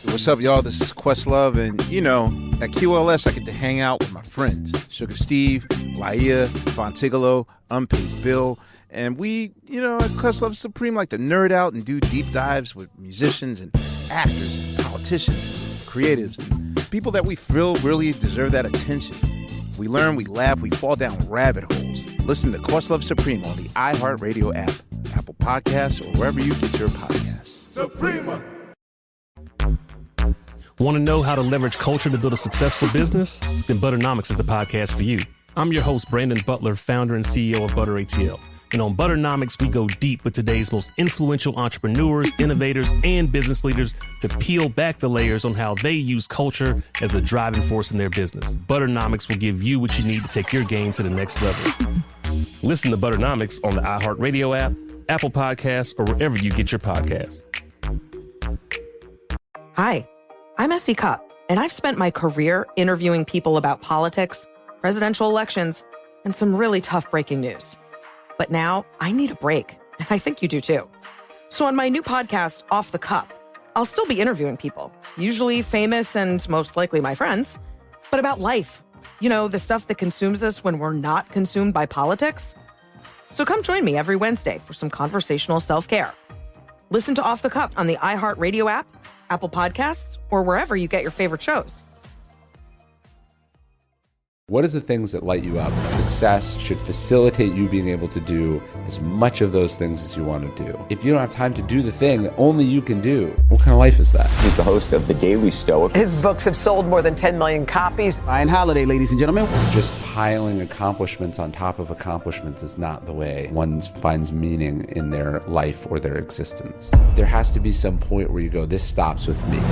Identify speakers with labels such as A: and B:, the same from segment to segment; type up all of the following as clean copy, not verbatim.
A: What's up, y'all? This is Questlove, and at QLS, I get to hang out with my friends, Sugar Steve, Laia, Fontigolo, Unpaid Bill, and we, at Questlove Supreme, like to nerd out and do deep dives with musicians and actors and politicians and creatives and people that we feel really deserve that attention. We learn, we laugh, we fall down rabbit holes. Listen to Questlove Supreme on the iHeartRadio app, Apple Podcasts, or wherever you get your podcasts.
B: Suprema!
C: Want to know how to leverage culture to build a successful business? Then Butternomics is the podcast for you. I'm your host, Brandon Butler, founder and CEO of Butter ATL. And on Butternomics, we go deep with today's most influential entrepreneurs, innovators, and business leaders to peel back the layers on how they use culture as a driving force in their business. Butternomics will give you what you need to take your game to the next level. Listen to Butternomics on the iHeartRadio app, Apple Podcasts, or wherever you get your podcasts.
D: Hi, I'm Essie Cupp, and I've spent my career interviewing people about politics, presidential elections, and some really tough breaking news. But now I need a break, and I think you do too. So on my new podcast, Off the Cup, I'll still be interviewing people, usually famous and most likely my friends, but about life. The stuff that consumes us when we're not consumed by politics. So come join me every Wednesday for some conversational self-care. Listen to Off the Cup on the iHeartRadio app, Apple Podcasts, or wherever you get your favorite shows.
E: What is the things that light you up? Success should facilitate you being able to do as much of those things as you want to do. If you don't have time to do the thing that only you can do, what kind of life is that?
F: He's the host of The Daily Stoic.
G: His books have sold more than 10 million copies.
H: Ryan Holiday, ladies and gentlemen.
E: Just piling accomplishments on top of accomplishments is not the way one finds meaning in their life or their existence. There has to be some point where you go, this stops with me.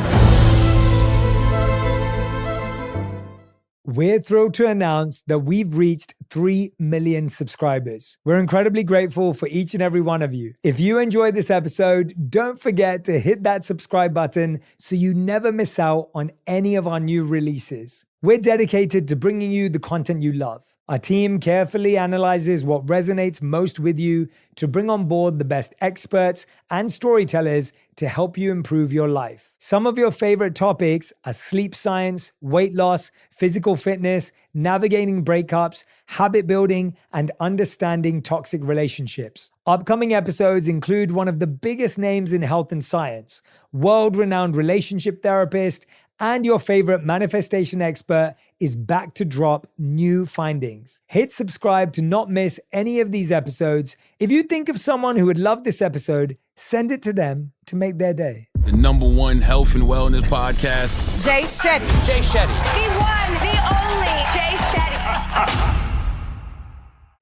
I: We're thrilled to announce that we've reached 3 million subscribers. We're incredibly grateful for each and every one of you. If you enjoyed this episode, don't forget to hit that subscribe button so you never miss out on any of our new releases. We're dedicated to bringing you the content you love. Our team carefully analyzes what resonates most with you to bring on board the best experts and storytellers to help you improve your life. Some of your favorite topics are sleep science, weight loss, physical fitness, navigating breakups, habit building, and understanding toxic relationships. Upcoming episodes include one of the biggest names in health and science, world-renowned relationship therapist, and your favorite manifestation expert is back to drop new findings. Hit subscribe to not miss any of these episodes. If you think of someone who would love this episode, send it to them to make their day.
B: The #1 health and wellness podcast.
G: Jay Shetty.
B: Jay Shetty.
J: The one, the only Jay Shetty.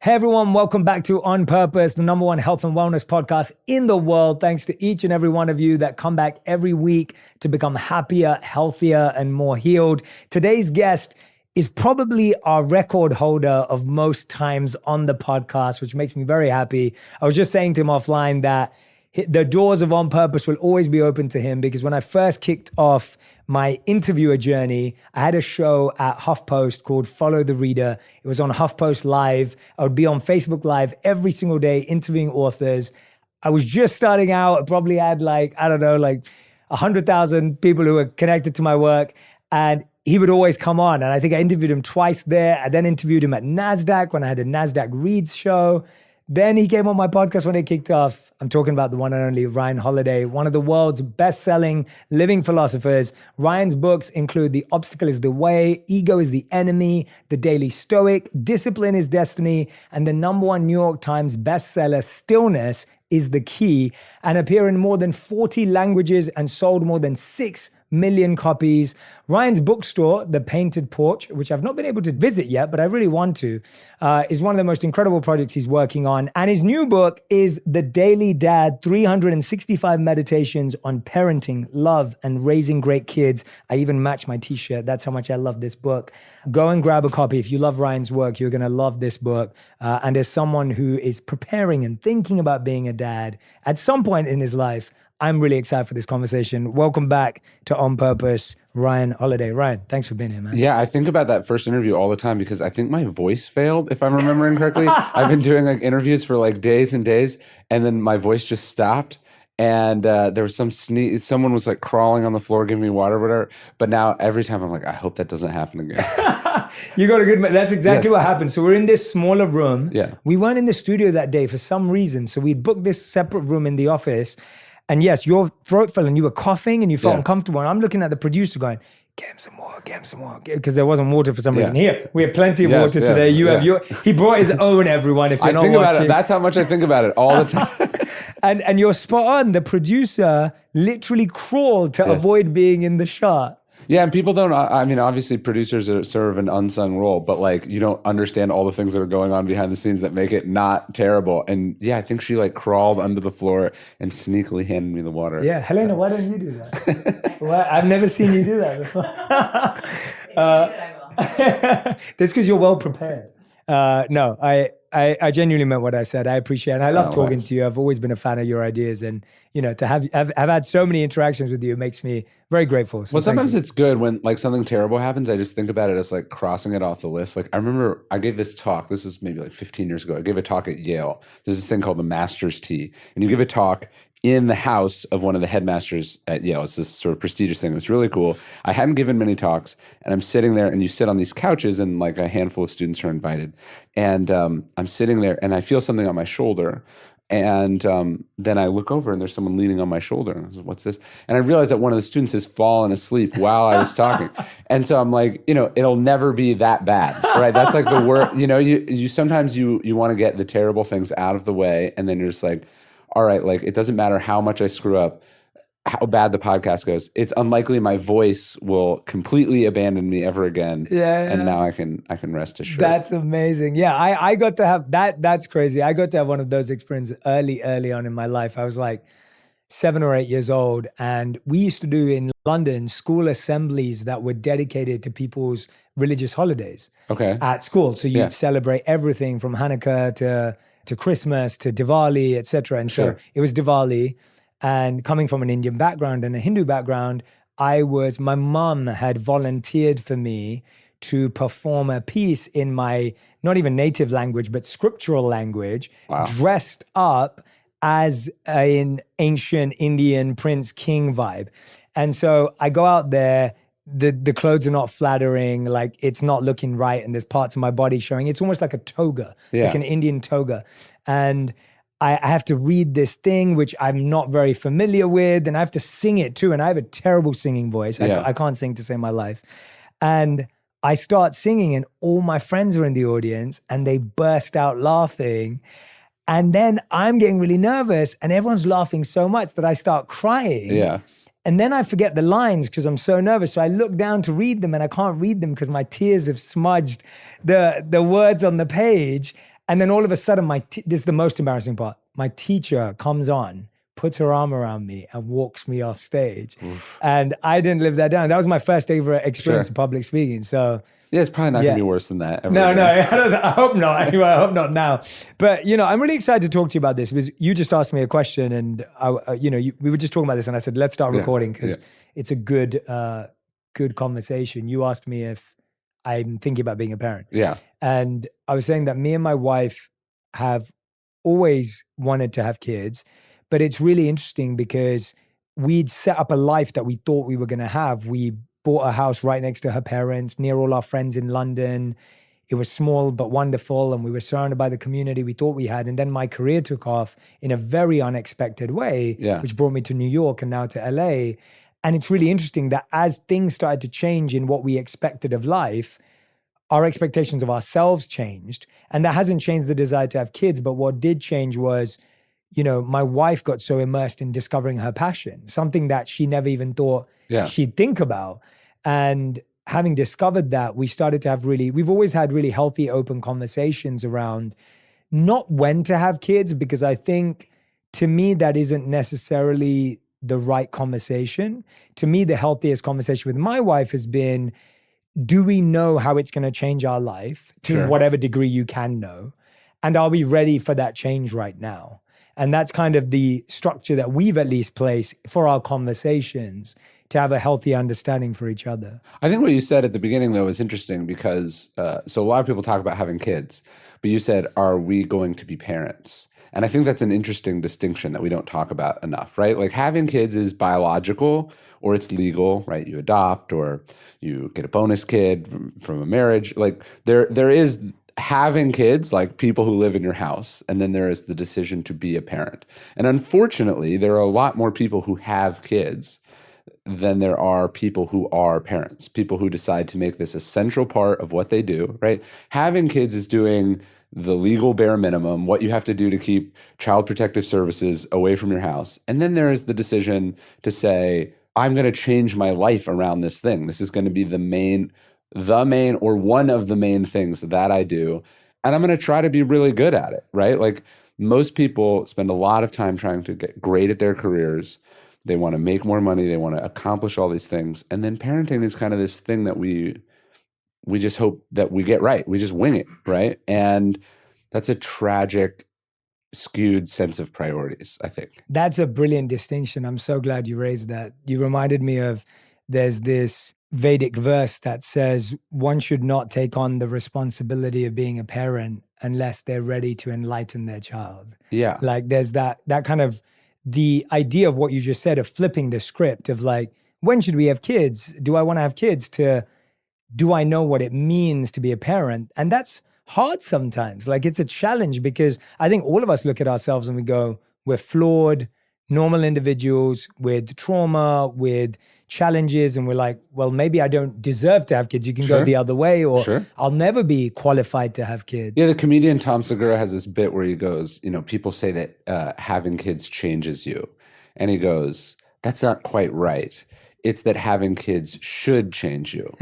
I: Hey everyone, welcome back to On Purpose, the #1 health and wellness podcast in the world. Thanks to each and every one of you that come back every week to become happier, healthier, and more healed. Today's guest is probably our record holder of most times on the podcast, which makes me very happy. I was just saying to him offline that the doors of On Purpose will always be open to him because when I first kicked off my interviewer journey, I had a show at HuffPost called Follow the Reader. It was on HuffPost Live. I would be on Facebook Live every single day interviewing authors. I was just starting out. I probably had 100,000 people who were connected to my work. And he would always come on. And I think I interviewed him twice there. I then interviewed him at NASDAQ when I had a NASDAQ Reads show. Then he came on my podcast when it kicked off. I'm talking about the one and only Ryan Holiday, one of the world's best-selling living philosophers. Ryan's books include The Obstacle is the Way, Ego is the Enemy, The Daily Stoic, Discipline is Destiny, and the #1 New York Times bestseller, Stillness is the Key, and appear in more than 40 languages and sold more than 6 million copies. Ryan's bookstore, The Painted Porch, which I've not been able to visit yet, but I really want to, is one of the most incredible projects he's working on. And his new book is The Daily Dad, 365 Meditations on Parenting, Love, and Raising Great Kids. I even match my t-shirt. That's how much I love this book. Go and grab a copy. If you love Ryan's work, you're going to love this book. And as someone who is preparing and thinking about being a dad at some point in his life, I'm really excited for this conversation. Welcome back to On Purpose, Ryan Holiday. Ryan, thanks for being here, man.
E: Yeah, I think about that first interview all the time because I think my voice failed, if I'm remembering correctly. I've been doing interviews for days and days, and then my voice just stopped. And there was someone was like crawling on the floor, giving me water or whatever. But now every time I'm like, I hope that doesn't happen again.
I: You got a good, that's exactly
E: Yes.
I: what happened. So we're in this smaller room.
E: Yeah.
I: We weren't in the studio that day for some reason. So we booked this separate room in the office. And yes, your throat fell and you were coughing and you felt uncomfortable. And I'm looking at the producer going, get him some more, because there wasn't water for some reason. Here, we have plenty of water today. You have he brought his own, everyone, if you're not
E: think about
I: watching.
E: it. That's how much I think about it all the time.
I: And you're spot on. The producer literally crawled to avoid being in the shot.
E: Yeah, and people don't, I mean, obviously producers are sort of an unsung role, but like you don't understand all the things that are going on behind the scenes that make it not terrible. And yeah, I think she like crawled under the floor and sneakily handed me the water.
I: Yeah, Helena, why don't you do that? Well, I've never seen you do that before. That's because you're well prepared. No, I genuinely meant what I said. I appreciate it. And I love talking to you. I've always been a fan of your ideas, and you know, to have I've had so many interactions with you makes me very grateful. So
E: well, sometimes it's good when like something terrible happens. I just think about it as like crossing it off the list. Like I remember I gave this talk. This was maybe like 15 years ago. I gave a talk at Yale. There's this thing called the Master's Tea, and you give a talk in the house of one of the headmasters at Yale. It's this sort of prestigious thing. It was really cool. I hadn't given many talks, and I'm sitting there, and you sit on these couches, and like a handful of students are invited. And I'm sitting there, and I feel something on my shoulder. And then I look over, and there's someone leaning on my shoulder. And I was like, what's this? And I realized that one of the students has fallen asleep while I was talking. And so I'm like, you know, it'll never be that bad, right? That's like the worst. You know, you sometimes you want to get the terrible things out of the way, and then you're just like, all right, like it doesn't matter how much I screw up, how bad the podcast goes. It's unlikely my voice will completely abandon me ever again.
I: Yeah.
E: And now I can rest assured.
I: That's amazing. Yeah, I got to have that. That's crazy. I got to have one of those experiences early on in my life. I was like 7 or 8 years old, and we used to do in London school assemblies that were dedicated to people's religious holidays.
E: Okay.
I: At school. So you'd celebrate everything from Hanukkah to Christmas to Diwali, etc. And so it was Diwali. And coming from an Indian background and a Hindu background, my mom had volunteered for me to perform a piece in my, not even native language, but scriptural language, dressed up as an ancient Indian prince king vibe. And so I go out there, the clothes are not flattering, like it's not looking right, and there's parts of my body showing. It's almost like a toga, like an Indian toga. And I have to read this thing, which I'm not very familiar with, and I have to sing it too. And I have a terrible singing voice. I can't sing to save my life. And I start singing, and all my friends are in the audience, and they burst out laughing. And then I'm getting really nervous, and everyone's laughing so much that I start crying.
E: Yeah.
I: And then I forget the lines because I'm so nervous. So I look down to read them, and I can't read them because my tears have smudged the words on the page. And then all of a sudden, this is the most embarrassing part. My teacher comes on, puts her arm around me, and walks me off stage. Oof. And I didn't live that down. That was my first ever experience of public speaking. So
E: yeah, it's probably not going to be worse than that.
I: No, I hope not. Anyway, I hope not now. But, you know, I'm really excited to talk to you about this because you just asked me a question, and, we were just talking about this, and I said, let's start recording because it's a good conversation. You asked me if I'm thinking about being a parent.
E: Yeah.
I: And I was saying that me and my wife have always wanted to have kids, but it's really interesting because we'd set up a life that we thought we were going to have. We bought a house right next to her parents, near all our friends in London. It was small but wonderful, and we were surrounded by the community we thought we had. And then my career took off in a very unexpected way, which brought me to New York and now to LA. And it's really interesting that as things started to change in what we expected of life, our expectations of ourselves changed. And that hasn't changed the desire to have kids, but what did change was, you know, my wife got so immersed in discovering her passion, something that she never even thought she'd think about. And having discovered that, we started to have we've always had really healthy, open conversations around not when to have kids, because I think to me, that isn't necessarily the right conversation. To me, the healthiest conversation with my wife has been, do we know how it's going to change our life to whatever degree you can know? And are we ready for that change right now? And that's kind of the structure that we've at least placed for our conversations to have a healthy understanding for each other.
E: I think what you said at the beginning, though, is interesting because so a lot of people talk about having kids, but you said, are we going to be parents? And I think that's an interesting distinction that we don't talk about enough, right? Like having kids is biological or it's legal, right? You adopt or you get a bonus kid from a marriage. Like there is having kids, like people who live in your house, and then there is the decision to be a parent. And unfortunately, there are a lot more people who have kids than there are people who are parents, people who decide to make this a central part of what they do, right? Having kids is doing the legal bare minimum, what you have to do to keep child protective services away from your house. And then there is the decision to say, I'm going to change my life around this thing. This is going to be the main or one of the main things that I do. And I'm going to try to be really good at it, right? Like most people spend a lot of time trying to get great at their careers. They want to make more money. They want to accomplish all these things. And then parenting is kind of this thing that we just hope that we get right. We just wing it, right? And that's a tragic, skewed sense of priorities, I think.
I: That's a brilliant distinction. I'm so glad you raised that. You reminded me of there's this Vedic verse that says one should not take on the responsibility of being a parent unless they're ready to enlighten their child.
E: Yeah.
I: Like there's that kind of the idea of what you just said of flipping the script of like, when should we have kids? Do I want to have kids? To do I know what it means to be a parent? And that's hard sometimes. Like it's a challenge because I think all of us look at ourselves and we go, we're flawed, normal individuals with trauma, with challenges. And we're like, well, maybe I don't deserve to have kids. You can go the other way, or I'll never be qualified to have kids.
E: Yeah, the comedian Tom Segura has this bit where he goes, people say that having kids changes you. And he goes, that's not quite right. It's that having kids should change you,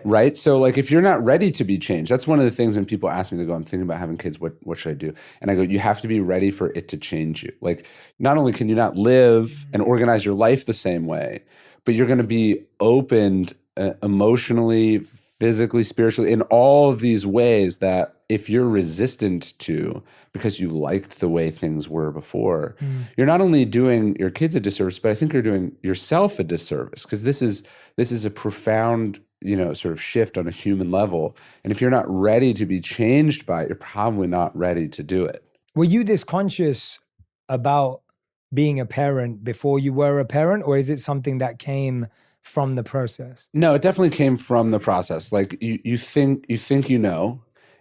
E: right? So like if you're not ready to be changed, that's one of the things when people ask me, they go, I'm thinking about having kids, what should I do? And I go, you have to be ready for it to change you. Like not only can you not live and organize your life the same way, but you're going to be opened emotionally, physically, spiritually, in all of these ways that if you're resistant to because you liked the way things were before, you're not only doing your kids a disservice, but I think you're doing yourself a disservice because this is a profound, sort of shift on a human level. And if you're not ready to be changed by it, you're probably not ready to do it.
I: Were you this conscious about being a parent before you were a parent, or is it something that came from the process?
E: No, it definitely came from the process. Like you think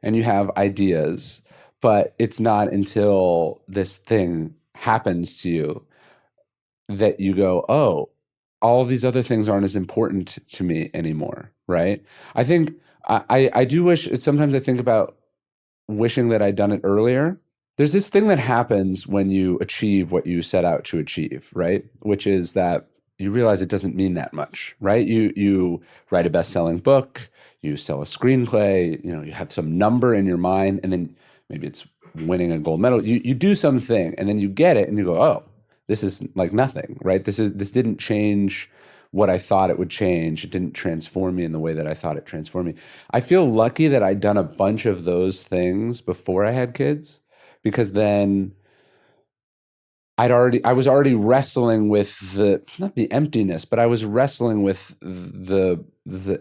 E: and you have ideas, but it's not until this thing happens to you that you go, oh, all these other things aren't as important to me anymore, right? I think I do wish, sometimes I think about wishing that I'd done it earlier. There's this thing that happens when you achieve what you set out to achieve, right? Which is that you realize it doesn't mean that much, right? You write a best-selling book, you sell a screenplay, you have some number in your mind, and then maybe it's winning a gold medal. You do something, and then you get it, and you go, oh, this is like nothing, right? This didn't change what I thought it would change. It didn't transform me in the way that I thought it transformed me. I feel lucky that I'd done a bunch of those things before I had kids, because then I was already wrestling with not the emptiness, but I was wrestling with the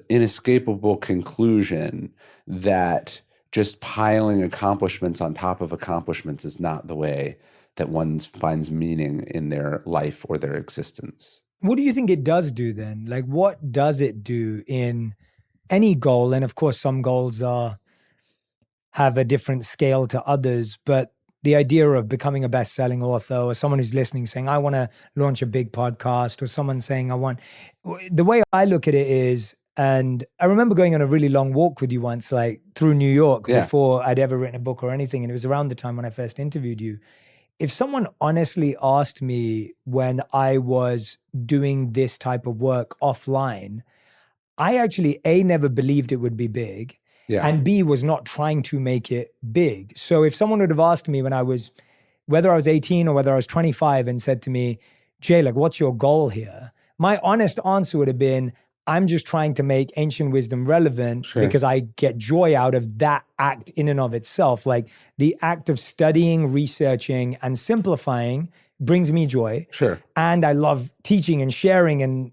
E: inescapable conclusion that just piling accomplishments on top of accomplishments is not the way that one finds meaning in their life or their existence.
I: What do you think it does do then? Like, what does it do in any goal? And of course, some goals have a different scale to others, but the idea of becoming a best-selling author, or someone who's listening saying, I want to launch a big podcast, or someone saying, the way I look at it is, and I remember going on a really long walk with you once, like through New York, before I'd ever written a book or anything. And it was around the time when I first interviewed you. If someone honestly asked me when I was doing this type of work offline, I actually, A, never believed it would be big. Yeah. And B, was not trying to make it big. So if someone would have asked me whether I was 18 or whether I was 25 and said to me, Jay, like, what's your goal here? My honest answer would have been, I'm just trying to make ancient wisdom relevant because I get joy out of that act in and of itself. Like the act of studying, researching, and simplifying brings me joy. And I love teaching and sharing and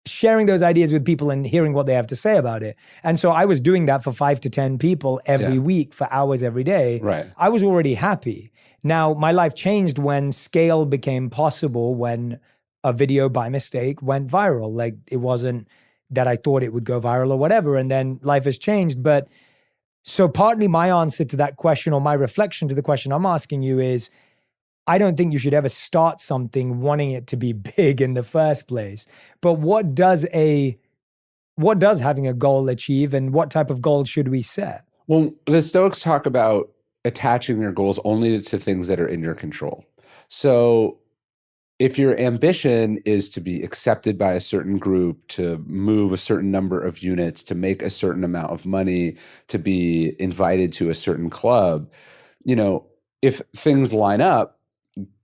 I: sharing those ideas with people and hearing what they have to say about it. And so I was doing that for 5 to 10 people every week for hours every day.
E: Right.
I: I was already happy. Now, my life changed when scale became possible, when a video by mistake went viral. Like, it wasn't that I thought it would go viral or whatever. And then life has changed. But so partly my answer to that question, or my reflection to the question I'm asking you, is I don't think you should ever start something wanting it to be big in the first place. But what does having a goal achieve, and what type of goals should we set?
E: Well, the Stoics talk about attaching your goals only to things that are in your control. So if your ambition is to be accepted by a certain group, to move a certain number of units, to make a certain amount of money, to be invited to a certain club, if things line up,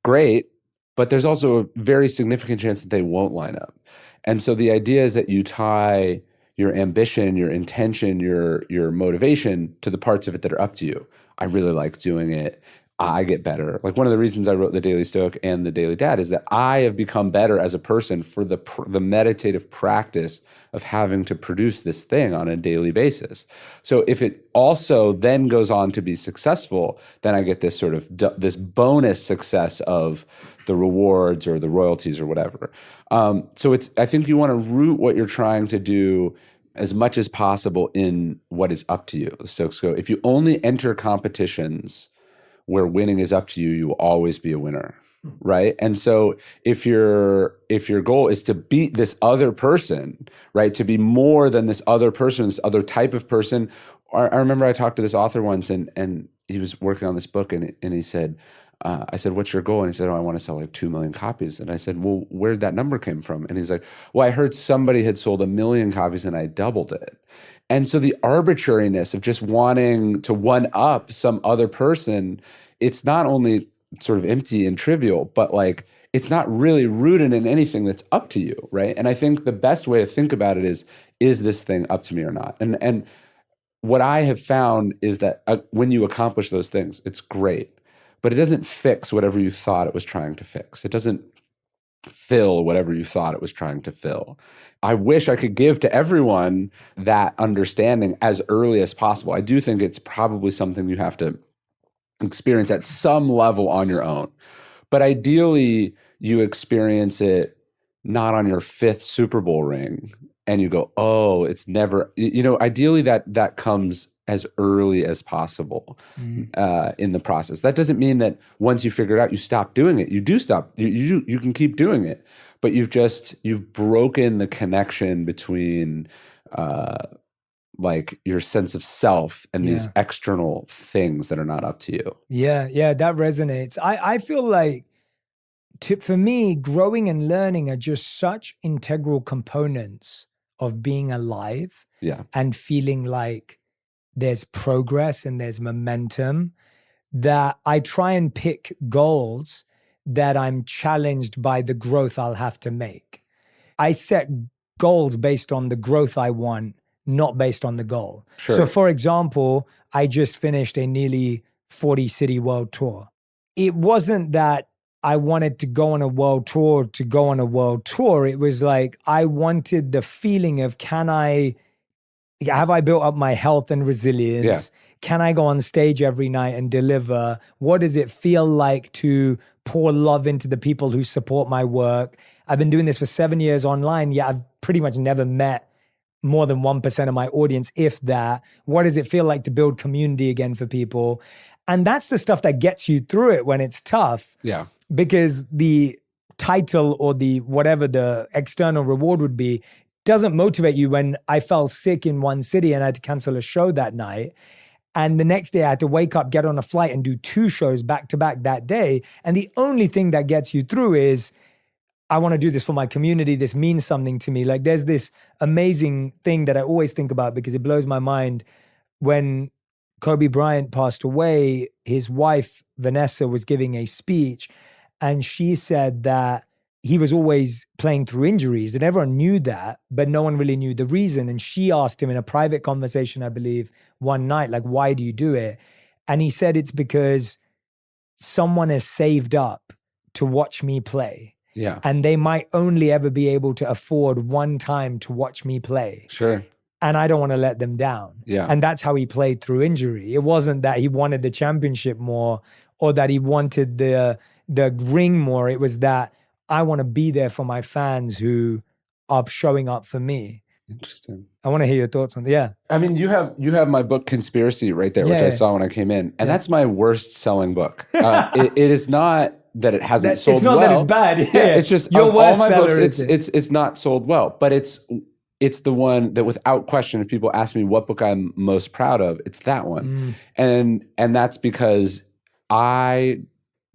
E: great, but there's also a very significant chance that they won't line up. And so the idea is that you tie your ambition, your intention, your motivation to the parts of it that are up to you. I really like doing it. I get better. Like, one of the reasons I wrote The Daily Stoic and The Daily Dad is that I have become better as a person for the meditative practice of having to produce this thing on a daily basis. So if it also then goes on to be successful, then I get this sort of this bonus success of the rewards or the royalties or whatever. So I think you want to root what you're trying to do as much as possible in what is up to you. The Stoics go, if you only enter competitions where winning is up to you, you will always be a winner, right? And so if your goal is to beat this other person, right, to be more than this other person, this other type of person. I remember I talked to this author once, and he was working on this book, and he said, I said, what's your goal? And he said, I want to sell like 2 million copies. And I said, well, where'd that number came from? And he's like, well, I heard somebody had sold 1 million copies and I doubled it. And so the arbitrariness of just wanting to one up some other person, it's not only sort of empty and trivial, but like, it's not really rooted in anything that's up to you, right? And I think the best way to think about it is this thing up to me or not? And what I have found is that when you accomplish those things, it's great. But it doesn't fix whatever you thought it was trying to fix. It doesn't fill whatever you thought it was trying to fill. I wish I could give to everyone that understanding as early as possible. I do think it's probably something you have to experience at some level on your own. But ideally, you experience it not on your 5th Super Bowl ring and you go, oh, it's never, ideally that comes as early as possible in the process. That doesn't mean that once you figure it out, you stop doing it. You do stop. You can keep doing it, but you've broken the connection between like your sense of self and these external things that are not up to you.
I: Yeah, that resonates. I feel like for me, growing and learning are just such integral components of being alive and feeling like there's progress and there's momentum, that I try and pick goals that I'm challenged by the growth I'll have to make. I set goals based on the growth I want, not based on the goal.
E: Sure.
I: So for example, I just finished a nearly 40-city world tour. It wasn't that I wanted to go on a world tour to go on a world tour. It was like, I wanted the feeling of, have I built up my health and resilience?
E: Yeah.
I: Can I go on stage every night and deliver? What does it feel like to pour love into the people who support my work? I've been doing this for 7 years online, yet I've pretty much never met more than 1% of my audience, if that. What does it feel like to build community again for people? And that's the stuff that gets you through it when it's tough.
E: Yeah.
I: Because the title or the whatever the external reward would be doesn't motivate you. When I fell sick in one city and I had to cancel a show that night, and the next day I had to wake up, get on a flight and do 2 shows back to back that day. And the only thing that gets you through is, I want to do this for my community. This means something to me. Like, there's this amazing thing that I always think about because it blows my mind. When Kobe Bryant passed away, his wife, Vanessa, was giving a speech, and she said that he was always playing through injuries, and everyone knew that, but no one really knew the reason. And she asked him in a private conversation, I believe, one night, like, why do you do it? And he said, it's because someone has saved up to watch me play.
E: Yeah.
I: And they might only ever be able to afford one time to watch me play.
E: Sure.
I: And I don't want to let them down.
E: Yeah.
I: And that's how he played through injury. It wasn't that he wanted the championship more or that he wanted the ring more. It was that I want to be there for my fans who are showing up for me.
E: Interesting.
I: I want to hear your thoughts on that. Yeah.
E: I mean, you have my book Conspiracy right there, which I saw when I came in. And that's my worst selling book. It is not that it hasn't sold well.
I: It's not that it's bad. Yeah.
E: It's just
I: your worst
E: all my
I: seller,
E: books, it's not sold well. But it's the one that without question, if people ask me what book I'm most proud of, it's that one. And that's because I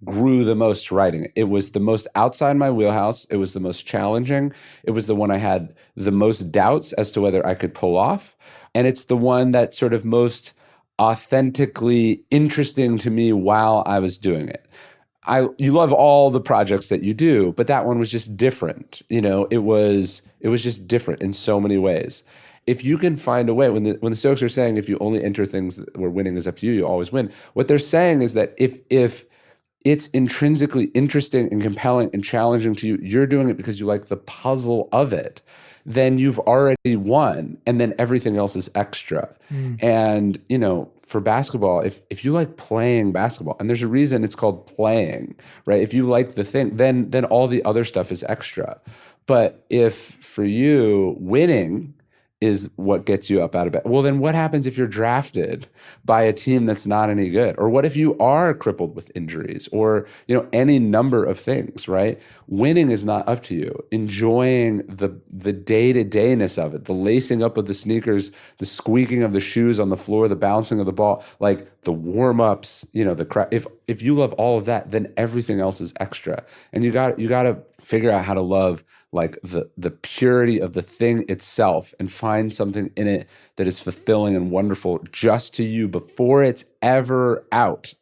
E: grew the most writing. It was the most outside my wheelhouse. It was the most challenging. It was the one I had the most doubts as to whether I could pull off. And it's the one that sort of most authentically interesting to me while I was doing it. You love all the projects that you do, but that one was just different. You know, it was just different in so many ways. If you can find a way, when the Stoics are saying if you only enter things where winning is up to you, you always win. What they're saying is that if it's intrinsically interesting and compelling and challenging to you, you're doing it because you like the puzzle of it, then you've already won, and then everything else is extra. And, you know, for basketball, if you like playing basketball, and there's a reason it's called playing, right? If you like the thing, then all the other stuff is extra. But if for you, winning is what gets you up out of bed, well, then what happens if you're drafted by a team that's not any good? Or what if you are crippled with injuries or, you know, any number of things, right? Winning is not up to you. Enjoying the day-to-dayness of it, the lacing up of the sneakers, the squeaking of the shoes on the floor, the bouncing of the ball, like the warm-ups, you know, if you love all of that, then everything else is extra. And you got to figure out how to love like the purity of the thing itself and find something in it that is fulfilling and wonderful just to you before it's ever out.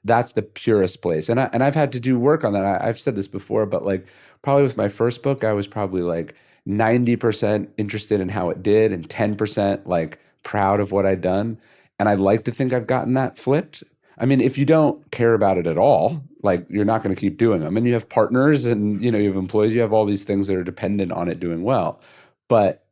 E: That's the purest place. And I've had to do work on that. I've said this before, but like probably with my first book, I was probably like 90% interested in how it did and 10% like proud of what I'd done. And I'd like to think I've gotten that flipped. I mean, if you don't care about it at all, like you're not going to keep doing them. And you have partners and, you know, you have employees, you have all these things that are dependent on it doing well. But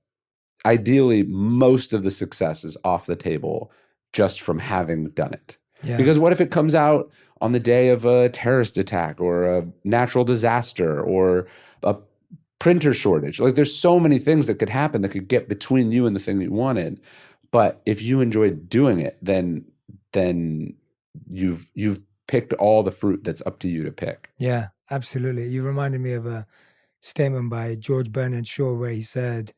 E: ideally, most of the success is off the table just from having done it. Yeah. Because what if it comes out on the day of a terrorist attack or a natural disaster or a printer shortage? Like there's so many things that could happen that could get between you and the thing that you wanted. But if you enjoyed doing it, then you've picked all the fruit that's up to you to pick.
I: Yeah, absolutely. You reminded me of a statement by George Bernard Shaw where he said,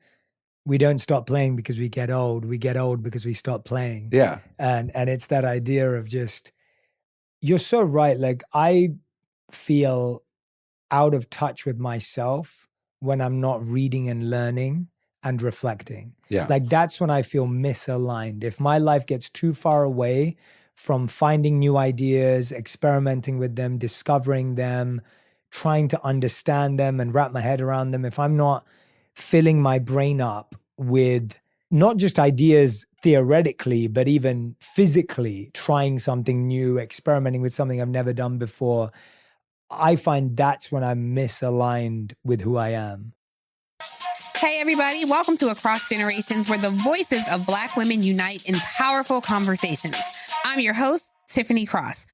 I: we don't stop playing because we get old because we stop playing.
E: Yeah.
I: And it's that idea of just, you're so right. Like I feel out of touch with myself when I'm not reading and learning and reflecting.
E: Yeah.
I: Like that's when I feel misaligned. If my life gets too far away from finding new ideas, experimenting with them, discovering them, trying to understand them and wrap my head around them, if I'm not filling my brain up with not just ideas theoretically, but even physically trying something new, experimenting with something I've never done before, I find that's when I'm misaligned with who I am.
H: Hey, everybody. Welcome to Across Generations, where the voices of Black women unite in powerful conversations. I'm your host, Tiffany Cross.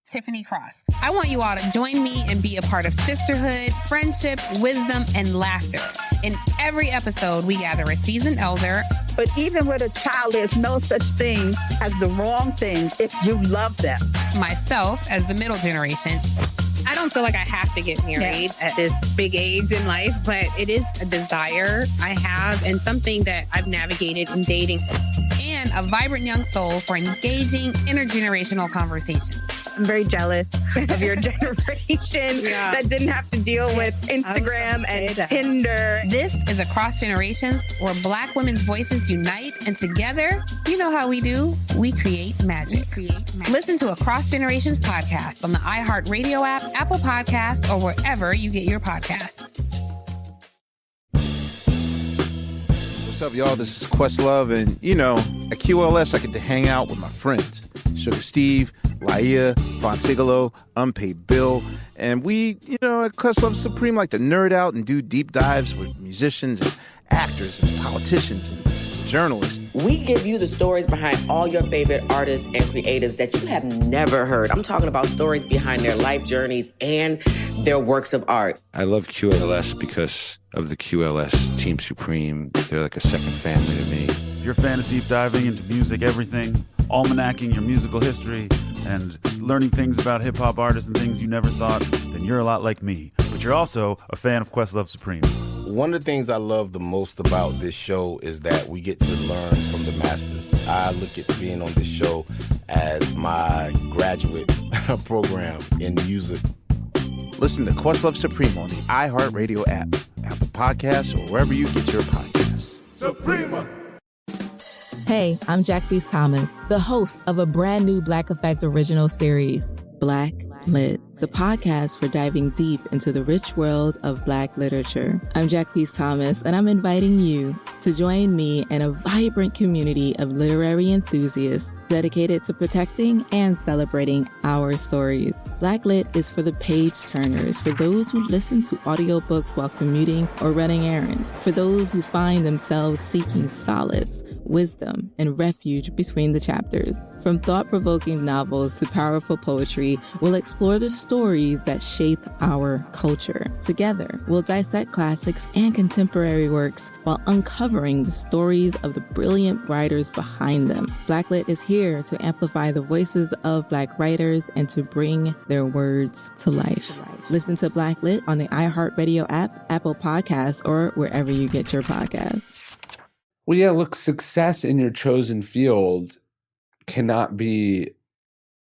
H: I want you all to join me and be a part of sisterhood, friendship, wisdom, and laughter. In every episode, we gather a seasoned elder.
K: But even with a child, there's no such thing as the wrong thing if you love them.
H: Myself as the middle generation. I don't feel like I have to get married at this big age in life, but it is a desire I have and something that I've navigated in dating. And a vibrant young soul for engaging intergenerational conversations.
L: I'm very jealous of your generation that didn't have to deal with Instagram and Tinder.
H: This is Across Generations, where Black women's voices unite, and together, you know how we do, we create magic. Listen to Across Generations podcast on the iHeartRadio app, Apple Podcasts, or wherever you get your podcasts.
A: What's up, y'all? This is Questlove, and you know, at QLS, I get to hang out with my friends, Sugar Steve, Laia, Fontigolo, Unpaid Bill. And we, at Questlove Supreme like to nerd out and do deep dives with musicians and actors and politicians and journalists.
M: We give you the stories behind all your favorite artists and creatives that you have never heard. I'm talking about stories behind their life journeys and their works of art.
N: I love QLS because of the QLS Team Supreme. They're like a second family to me.
O: If you're a fan of deep diving into music, everything, almanacking your musical history, and learning things about hip-hop artists and things you never thought, then you're a lot like me. But you're also a fan of Questlove Supreme.
P: One of the things I love the most about this show is that we get to learn from the masters. I look at being on this show as my graduate program in music.
A: Listen to Questlove Supreme on the iHeartRadio app, Apple Podcasts, or wherever you get your podcasts.
Q: Suprema!
R: Hey, I'm Jacqueline Thomas, the host of a brand new Black Effect original series, Black Lit, the podcast for diving deep into the rich world of Black literature. I'm Jacqueline Thomas, and I'm inviting you to join me in a vibrant community of literary enthusiasts dedicated to protecting and celebrating our stories. Black Lit is for the page turners, for those who listen to audiobooks while commuting or running errands, for those who find themselves seeking solace, wisdom, and refuge between the chapters. From thought-provoking novels to powerful poetry, we'll explore the stories that shape our culture. Together, we'll dissect classics and contemporary works while uncovering the stories of the brilliant writers behind them. Black Lit is here to amplify the voices of Black writers and to bring their words to life. Listen to Black Lit on the iHeartRadio app, Apple Podcasts, or wherever you get your podcasts.
E: Well, yeah, look, success in your chosen field cannot be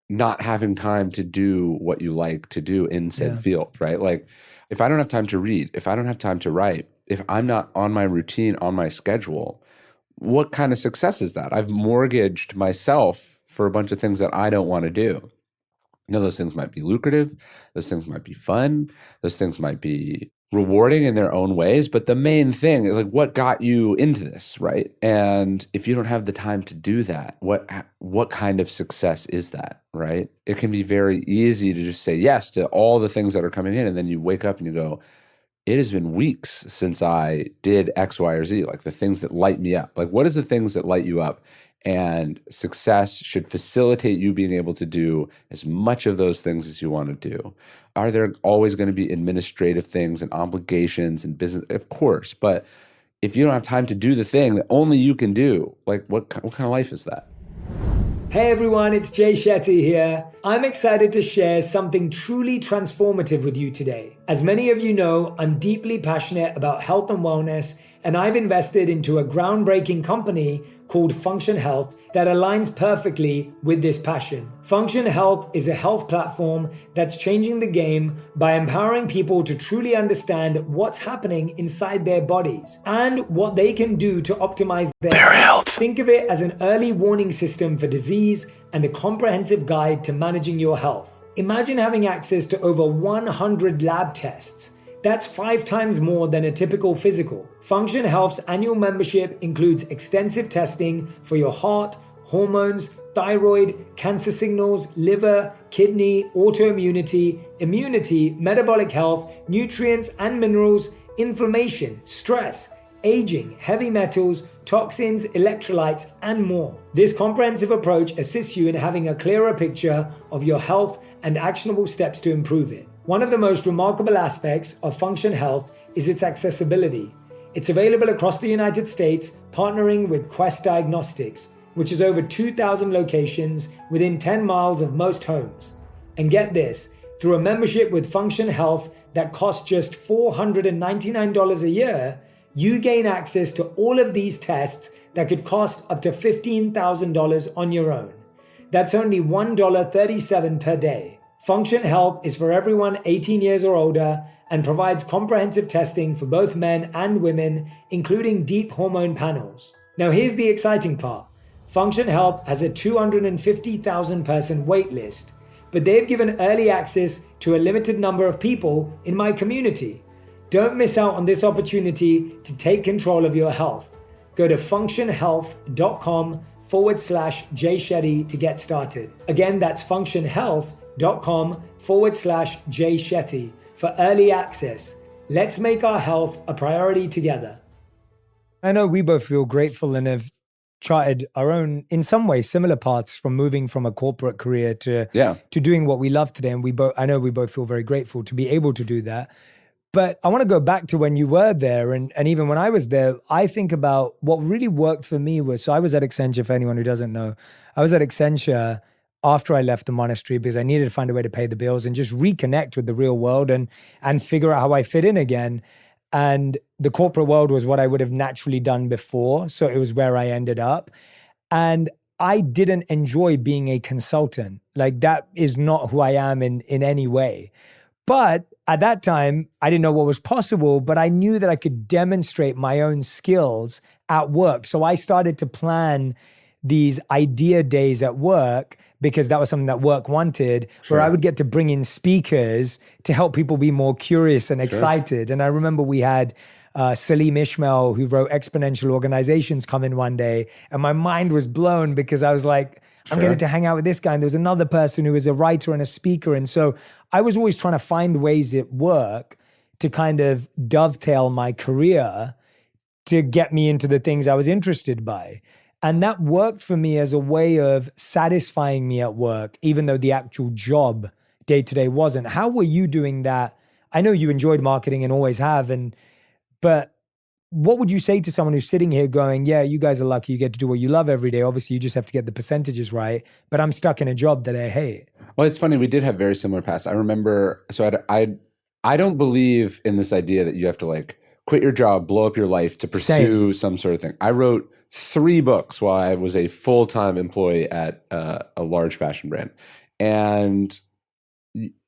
E: not having time to do what you like to do in said field, right? Like, if I don't have time to read, if I don't have time to write, if I'm not on my routine, on my schedule, what kind of success is that? I've mortgaged myself for a bunch of things that I don't want to do. Those things might be lucrative, those things might be fun, those things might be rewarding in their own ways, but the main thing is like, what got you into this, right? And if you don't have the time to do that, what kind of success is that, right? It can be very easy to just say yes to all the things that are coming in, and then you wake up and you go, it has been weeks since I did X, Y, or Z, like the things that light me up. Like, what is the things that light you up? And success should facilitate you being able to do as much of those things as you want to do. Are there always going to be administrative things and obligations and business? Of course. But if you don't have time to do the thing that only you can do, like what kind of life is that?
I: Hey everyone, it's Jay Shetty here. I'm excited to share something truly transformative with you today. As many of you know, I'm deeply passionate about health and wellness, and I've invested into a groundbreaking company called Function Health that aligns perfectly with this passion. Function Health is a health platform that's changing the game by empowering people to truly understand what's happening inside their bodies and what they can do to optimize their health. Think of it as an early warning system for disease and a comprehensive guide to managing your health. Imagine having access to over 100 lab tests. That's 5 times more than a typical physical. Function Health's annual membership includes extensive testing for your heart, hormones, thyroid, cancer signals, liver, kidney, autoimmunity, immunity, metabolic health, nutrients and minerals, inflammation, stress, aging, heavy metals, toxins, electrolytes, and more. This comprehensive approach assists you in having a clearer picture of your health and actionable steps to improve it. One of the most remarkable aspects of Function Health is its accessibility. It's available across the United States, partnering with Quest Diagnostics, which has over 2,000 locations within 10 miles of most homes. And get this, through a membership with Function Health that costs just $499 a year, you gain access to all of these tests that could cost up to $15,000 on your own. That's only $1.37 per day. Function Health is for everyone 18 years or older and provides comprehensive testing for both men and women, including deep hormone panels. Now here's the exciting part. Function Health has a 250,000 person wait list, but they've given early access to a limited number of people in my community. Don't miss out on this opportunity to take control of your health. Go to functionhealth.com functionhealth.com/JShetty to get started. Again, that's functionhealth.com/JShetty for early access. Let's make our health a priority together. I know we both feel grateful and have charted our own, in some ways, similar paths from moving from a corporate career to doing what we love today. And I know we both feel very grateful to be able to do that. But I want to go back to when you were there. And even when I was there, I think about what really worked for me was, so I was at Accenture, for anyone who doesn't know, I was at Accenture after I left the monastery because I needed to find a way to pay the bills and just reconnect with the real world and figure out how I fit in again. And the corporate world was what I would have naturally done before. So it was where I ended up. And I didn't enjoy being a consultant. Like, that is not who I am in any way. But at that time, I didn't know what was possible, but I knew that I could demonstrate my own skills at work. So I started to plan these idea days at work because that was something that work wanted, where I would get to bring in speakers to help people be more curious and excited. And I remember we had Salim Ishmael, who wrote Exponential Organizations, come in one day, and my mind was blown because I was like, I'm getting to hang out with this guy. And there was another person who was a writer and a speaker. And so I was always trying to find ways at work to kind of dovetail my career to get me into the things I was interested by. And that worked for me as a way of satisfying me at work, even though the actual job day to day wasn't. How were you doing that? I know you enjoyed marketing and always have, but what would you say to someone who's sitting here going, yeah, you guys are lucky, you get to do what you love every day. Obviously, you just have to get the percentages right, but I'm stuck in a job that I hate.
E: Well, it's funny. We did have very similar paths. I remember, so I don't believe in this idea that you have to like quit your job, blow up your life to pursue some sort of thing. I wrote 3 books while I was a full-time employee at a large fashion brand. And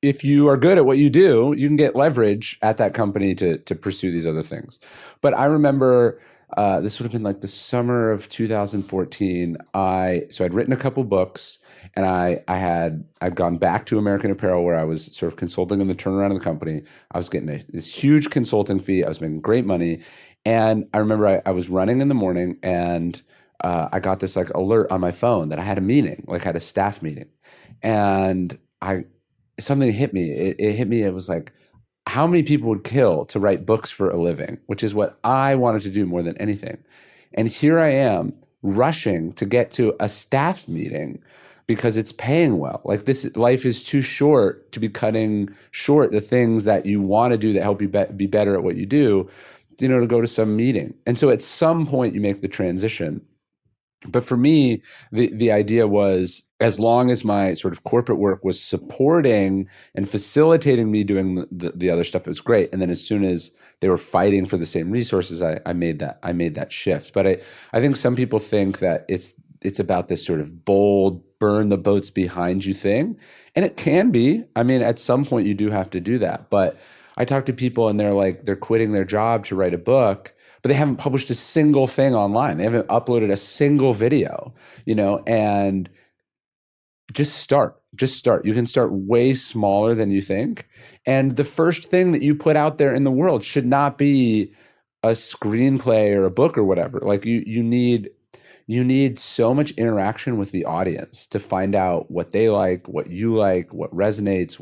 E: if you are good at what you do, you can get leverage at that company to pursue these other things. But I remember this would have been like the summer of 2014. So I'd written a couple books, and I'd gone back to American Apparel, where I was sort of consulting in the turnaround of the company. I was getting this huge consulting fee. I was making great money. And I remember I was running in the morning, and I got this like alert on my phone that I had a meeting, like I had a staff meeting. And something hit me. It hit me. It was like, how many people would kill to write books for a living, which is what I wanted to do more than anything. And here I am rushing to get to a staff meeting because it's paying well. Like, this life is too short to be cutting short the things that you want to do that help you be better at what you do, to go to some meeting. And so at some point you make the transition. But for me, the idea was, as long as my sort of corporate work was supporting and facilitating me doing the other stuff, it was great. And then as soon as they were fighting for the same resources, I made that shift. But I think some people think that it's about this sort of bold, burn the boats behind you thing. And it can be. I mean, at some point you do have to do that. But I talk to people and they're quitting their job to write a book, but they haven't published a single thing online. They haven't uploaded a single video, and just start. You can start way smaller than you think. And the first thing that you put out there in the world should not be a screenplay or a book or whatever. Like you need so much interaction with the audience to find out what they like, what you like, what resonates,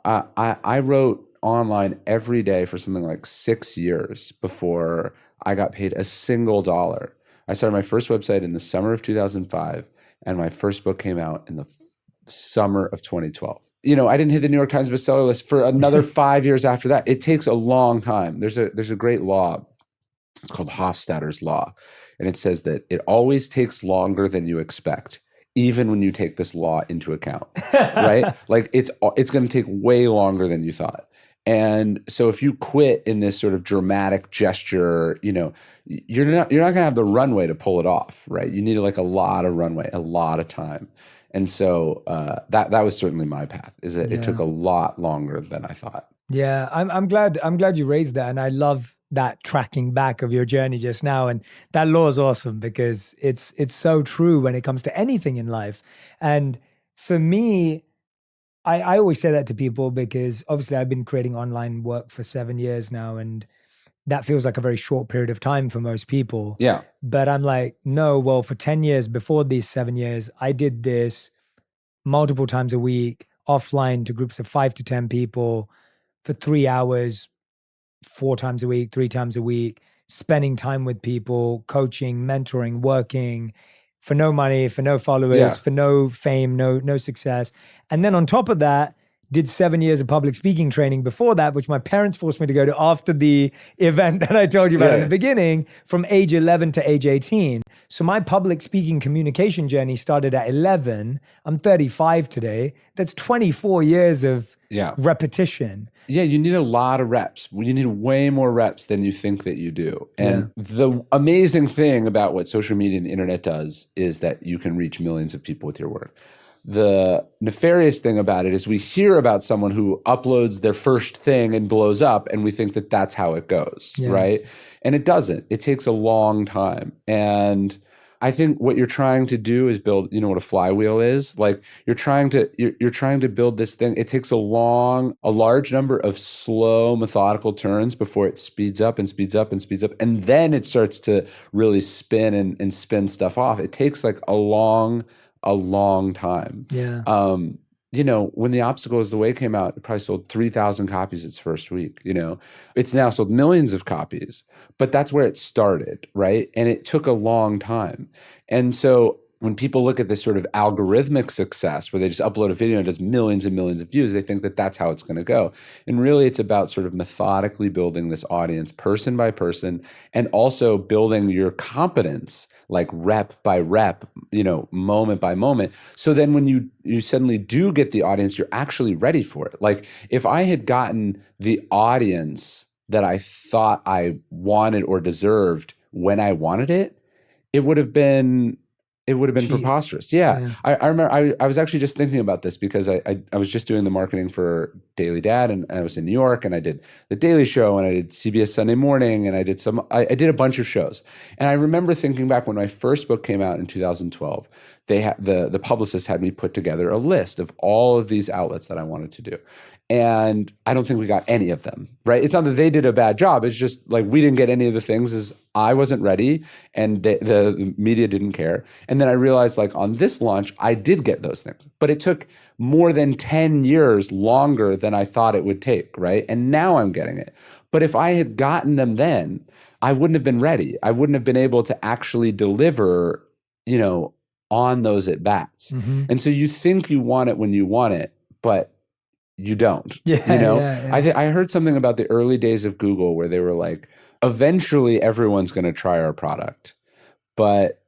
E: I wrote online every day for something like 6 years before I got paid a single dollar. I started my first website in the summer of 2005, and my first book came out in the summer of 2012. I didn't hit the New York Times bestseller list for another 5 years after that. It takes a long time. There's a great law. It's called Hofstadter's Law. And it says that it always takes longer than you expect, even when you take this law into account, right? Like it's going to take way longer than you thought. And so if you quit in this sort of dramatic gesture, you're not going to have the runway to pull it off, right? You need like a lot of runway, a lot of time. And so that was certainly my path. It took a lot longer than I thought.
I: Yeah, I'm glad you raised that, and I love that tracking back of your journey just now. And that law is awesome because it's so true when it comes to anything in life. And for me, I always say that to people because obviously I've been creating online work for 7 years now, and that feels like a very short period of time for most people.
E: Yeah.
I: But I'm like, no, well, for 10 years before these 7 years, I did this multiple times a week, offline to groups of 5 to 10 people for 3 hours, 4 times a week, 3 times a week, spending time with people, coaching, mentoring, working for no money, for no followers, for no fame, no success. And then on top of that, did 7 years of public speaking training before that, which my parents forced me to go to after the event that I told you about in the beginning, from age 11 to age 18. So my public speaking communication journey started at 11. I'm 35 today. That's 24 years of repetition.
E: Yeah, you need a lot of reps. You need way more reps than you think that you do. And the amazing thing about what social media and the internet does is that you can reach millions of people with your work. The nefarious thing about it is we hear about someone who uploads their first thing and blows up, and we think that that's how it goes, right? And it doesn't. It takes a long time. And I think what you're trying to do is build, you know what a flywheel is? Like you're trying to build this thing. It takes a large number of slow, methodical turns before it speeds up and speeds up and speeds up. And then it starts to really spin and spin stuff off. It takes like a long time.
I: Yeah.
E: You know, when The Obstacle Is the Way came out, it probably sold 3,000 copies its first week, you know. It's now sold millions of copies, but that's where it started, right? And it took a long time. And so when people look at this sort of algorithmic success where they just upload a video and it does millions and millions of views, they think that that's how it's going to go. And really it's about sort of methodically building this audience person by person, and also building your competence like rep by rep, you know, moment by moment. So then when you suddenly do get the audience, you're actually ready for it. Like if I had gotten the audience that I thought I wanted or deserved when I wanted it, it would have been preposterous. Yeah. I remember I was actually just thinking about this because I was just doing the marketing for Daily Dad, and I was in New York, and I did the Daily Show, and I did CBS Sunday Morning, and I did a bunch of shows. And I remember thinking back when my first book came out in 2012, the publicist had me put together a list of all of these outlets that I wanted to do. And I don't think we got any of them, right? It's not that they did a bad job. It's just like we didn't get any of the things as I wasn't ready, and the media didn't care. And then I realized like on this launch, I did get those things. But it took more than 10 years longer than I thought it would take, right? And now I'm getting it. But if I had gotten them then, I wouldn't have been ready. I wouldn't have been able to actually deliver, you know, on those at-bats.
I: Mm-hmm.
E: And so you think you want it when you want it, but you don't, you know? I heard something about the early days of Google where they were like, eventually everyone's going to try our product, but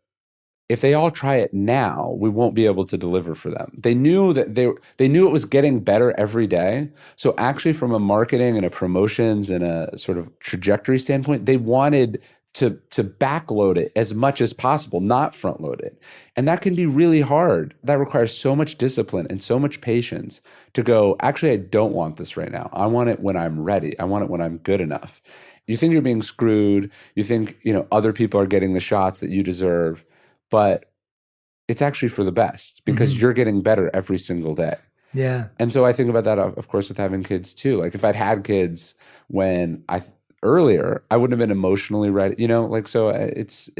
E: if they all try it now, we won't be able to deliver for them. They knew that they knew it was getting better every day. So actually from a marketing and a promotions and a sort of trajectory standpoint, they wanted to backload it as much as possible, not front load it. And that can be really hard. That requires so much discipline and so much patience to go, actually, I don't want this right now. I want it when I'm ready. I want it when I'm good enough. You think you're being screwed. You think, you know, other people are getting the shots that you deserve, but it's actually for the best because you're getting better every single day.
I: Yeah.
E: And so I think about that, of course, with having kids too. Like if I'd had kids when earlier, I wouldn't have been emotionally ready, you know, like, so it's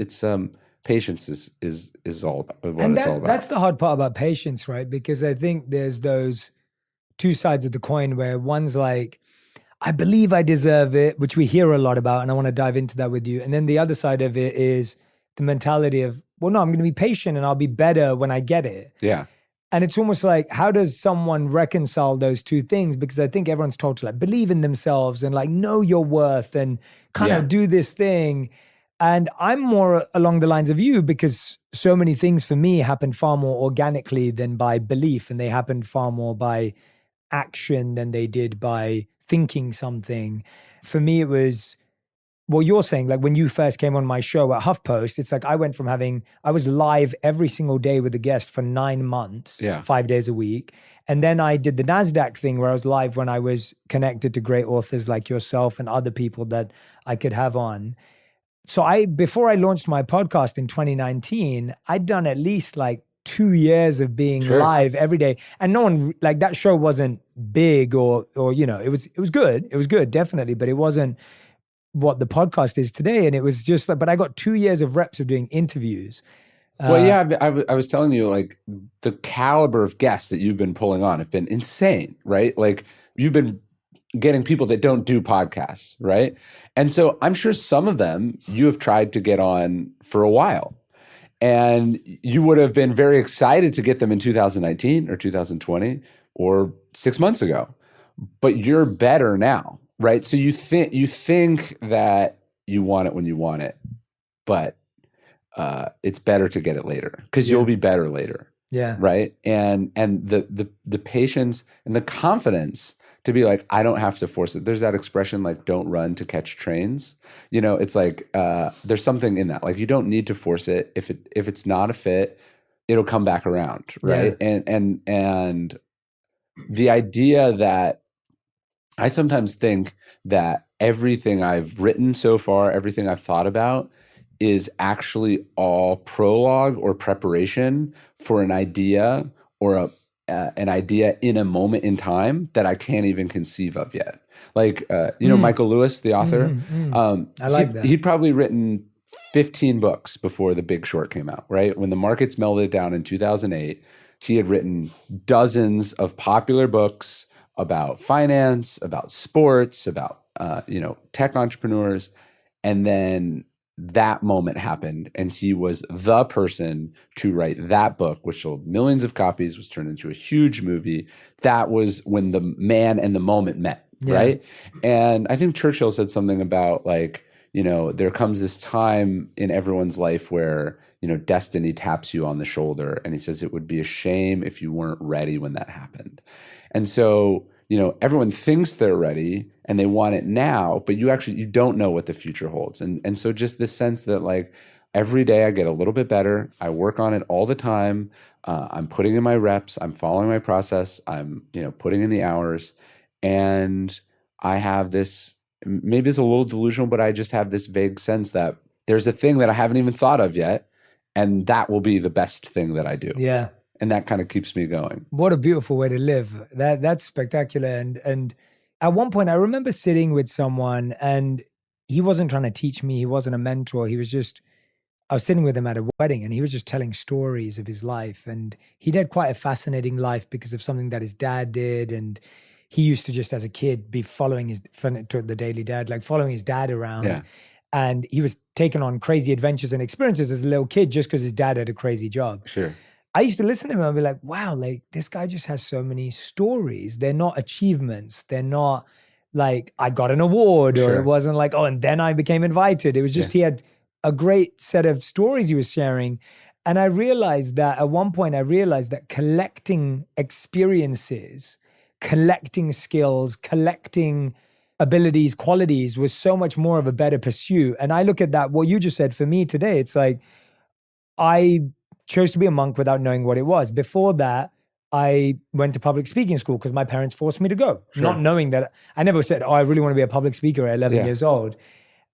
E: patience is all what it's all about.
I: That's the hard part about patience, right? Because I think there's those two sides of the coin where one's like, I believe I deserve it, which we hear a lot about, and I want to dive into that with you. And then the other side of it is the mentality of, well, no, I'm going to be patient and I'll be better when I get it.
E: Yeah.
I: And it's almost like, how does someone reconcile those two things? Because I think everyone's told to like believe in themselves and like know your worth and kind of do this thing. And I'm more along the lines of you because so many things for me happened far more organically than by belief. And they happened far more by action than they did by thinking something. For me, it was, well, you're saying like when you first came on my show at HuffPost, it's like I was live every single day with a guest for 9 months, 5 days a week. And then I did the NASDAQ thing where I was live when I was connected to great authors like yourself and other people that I could have on. So before I launched my podcast in 2019, I'd done at least like 2 years of being live every day. And no one, like that show wasn't big or you know, it was good. It was good, definitely, but it wasn't what the podcast is today. And it was just like, but I got 2 years of reps of doing interviews.
E: Well, yeah, I was telling you, like, the caliber of guests that you've been pulling on have been insane, right? Like, you've been getting people that don't do podcasts, right? And so I'm sure some of them you have tried to get on for a while. And you would have been very excited to get them in 2019 or 2020 or 6 months ago. But you're better now, right? So you think that you want it when you want it, but it's better to get it later because you'll be better later.
I: Yeah.
E: Right. And the patience and the confidence to be like, I don't have to force it. There's that expression, like, don't run to catch trains. You know, it's like, there's something in that. Like, you don't need to force it. If it's not a fit, it'll come back around. Right. Yeah. And the idea that I sometimes think that everything I've written so far, everything I've thought about, is actually all prologue or preparation for an idea or an idea in a moment in time that I can't even conceive of yet. Like, Michael Lewis, the author,
I: I like that.
E: He'd probably written 15 books before The Big Short came out, right? When the markets melted down in 2008, he had written dozens of popular books about finance, about sports, about, tech entrepreneurs. And then that moment happened, and he was the person to write that book, which sold millions of copies, was turned into a huge movie. That was when the man and the moment met, right? And I think Churchill said something about, like, there comes this time in everyone's life where, destiny taps you on the shoulder, and he says it would be a shame if you weren't ready when that happened. And so, everyone thinks they're ready and they want it now, but you don't know what the future holds. And so just this sense that, like, every day I get a little bit better. I work on it all the time. I'm putting in my reps. I'm following my process. I'm, putting in the hours. And I have this, maybe it's a little delusional, but I just have this vague sense that there's a thing that I haven't even thought of yet. And that will be the best thing that I do.
I: Yeah.
E: And that kind of keeps me going.
I: What a beautiful way to live. That's spectacular. And at one point I remember sitting with someone, and he wasn't trying to teach me. He wasn't a mentor. I was sitting with him at a wedding, and he was just telling stories of his life. And he'd had quite a fascinating life because of something that his dad did. And he used to, just as a kid, be following the Daily Dad, like following his dad around.
E: Yeah.
I: And he was taking on crazy adventures and experiences as a little kid just because his dad had a crazy job.
E: Sure.
I: I used to listen to him and be like, wow, like, this guy just has so many stories. They're not achievements. They're not like, I got an award, or it wasn't like, oh, and then I became invited. It was just, he had a great set of stories he was sharing. And I realized that at one point, collecting experiences, collecting skills, collecting abilities, qualities was so much more of a better pursuit. And I look at that, what you just said, for me today, it's like, I chose to be a monk without knowing what it was. Before that, I went to public speaking school because my parents forced me to go, not knowing that. I never said, oh, I really want to be a public speaker at 11 years old.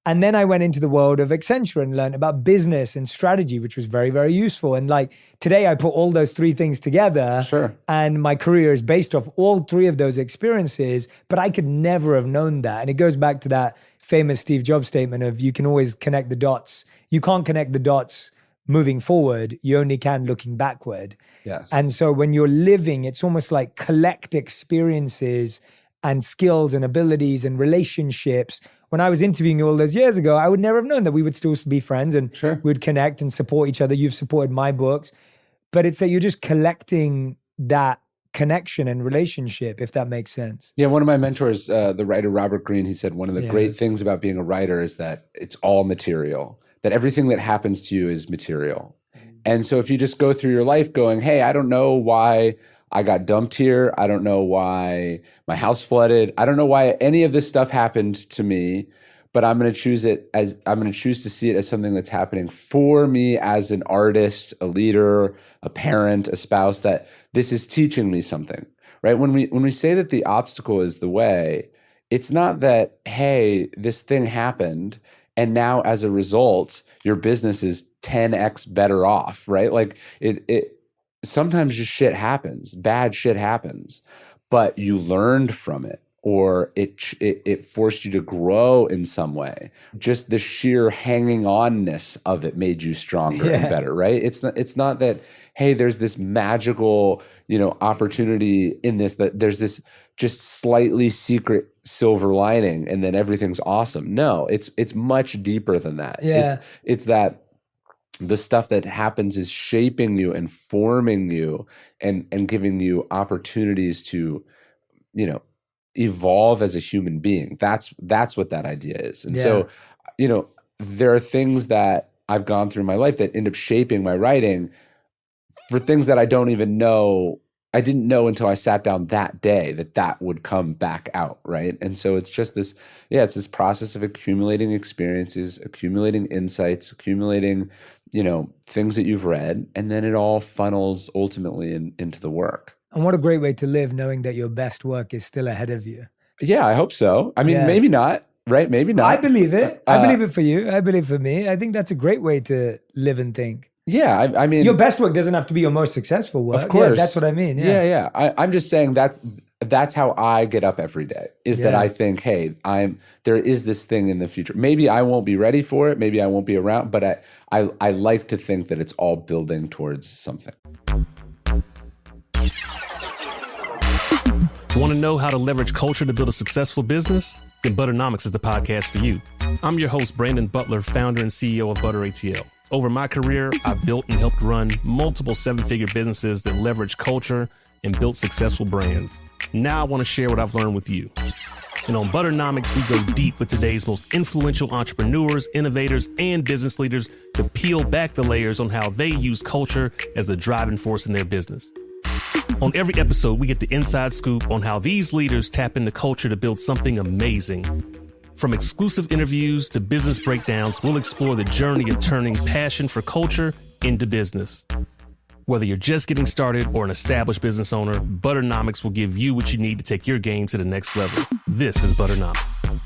I: And then I went into the world of Accenture and learned about business and strategy, which was very, very useful. And like today, I put all those three things together, and my career is based off all three of those experiences, but I could never have known that. And it goes back to that famous Steve Jobs statement of, you can always connect the dots. You can't connect the dots moving forward, you only can looking backward.
E: Yes.
I: And so when you're living, it's almost like collect experiences and skills and abilities and relationships. When I was interviewing you all those years ago, I would never have known that we would still be friends and we'd connect and support each other. You've supported my books. But it's that you're just collecting that connection and relationship, if that makes sense.
E: Yeah, one of my mentors, the writer Robert Greene, he said one of the great things about being a writer is that it's all material. That everything that happens to you is material. And so if you just go through your life going, hey, I don't know why I got dumped here. I don't know why my house flooded. I don't know why any of this stuff happened to me, but I'm going to choose to see it as something that's happening for me as an artist, a leader, a parent, a spouse, that this is teaching me something, right? When we say that the obstacle is the way, it's not that, hey, this thing happened, and now as a result, your business is 10x better off, right? Like it sometimes just shit happens, bad shit happens, but you learned from it. or it forced you to grow in some way. Just the sheer hanging onness of it made you stronger and better, right? It's not that, hey, there's this magical, opportunity in this, that there's this just slightly secret silver lining and then everything's awesome. No, it's much deeper than that.
I: Yeah.
E: It's that the stuff that happens is shaping you and forming you and giving you opportunities to, evolve as a human being. That's what that idea is. And so, there are things that I've gone through in my life that end up shaping my writing for things that I don't even know. I didn't know until I sat down that day that would come back out, right? And so it's just this, it's this process of accumulating experiences, accumulating insights, accumulating, things that you've read, and then it all funnels ultimately into the work.
I: And what a great way to live, knowing that your best work is still ahead of you.
E: Yeah, I hope so. I mean, maybe not, right? Maybe not.
I: I believe it. I believe it for you. I believe for me. I think that's a great way to live and think.
E: Yeah, I mean,
I: your best work doesn't have to be your most successful work.
E: Of course,
I: yeah, that's what I mean.
E: Yeah. I'm just saying that's how I get up every day. Is that I think, hey, there is this thing in the future. Maybe I won't be ready for it. Maybe I won't be around. But I like to think that it's all building towards something.
C: Want to know how to leverage culture to build a successful business? Then Butternomics is the podcast for you. I'm your host, Brandon Butler, founder and CEO of Butter ATL. Over my career, I've built and helped run multiple seven-figure businesses that leverage culture and built successful brands. Now I want to share what I've learned with you. And on Butternomics, we go deep with today's most influential entrepreneurs, innovators, and business leaders to peel back the layers on how they use culture as the driving force in their business. On every episode, we get the inside scoop on how these leaders tap into culture to build something amazing. From exclusive interviews to business breakdowns, we'll explore the journey of turning passion for culture into business. Whether you're just getting started or an established business owner, Butternomics will give you what you need to take your game to the next level. This is Butternomics.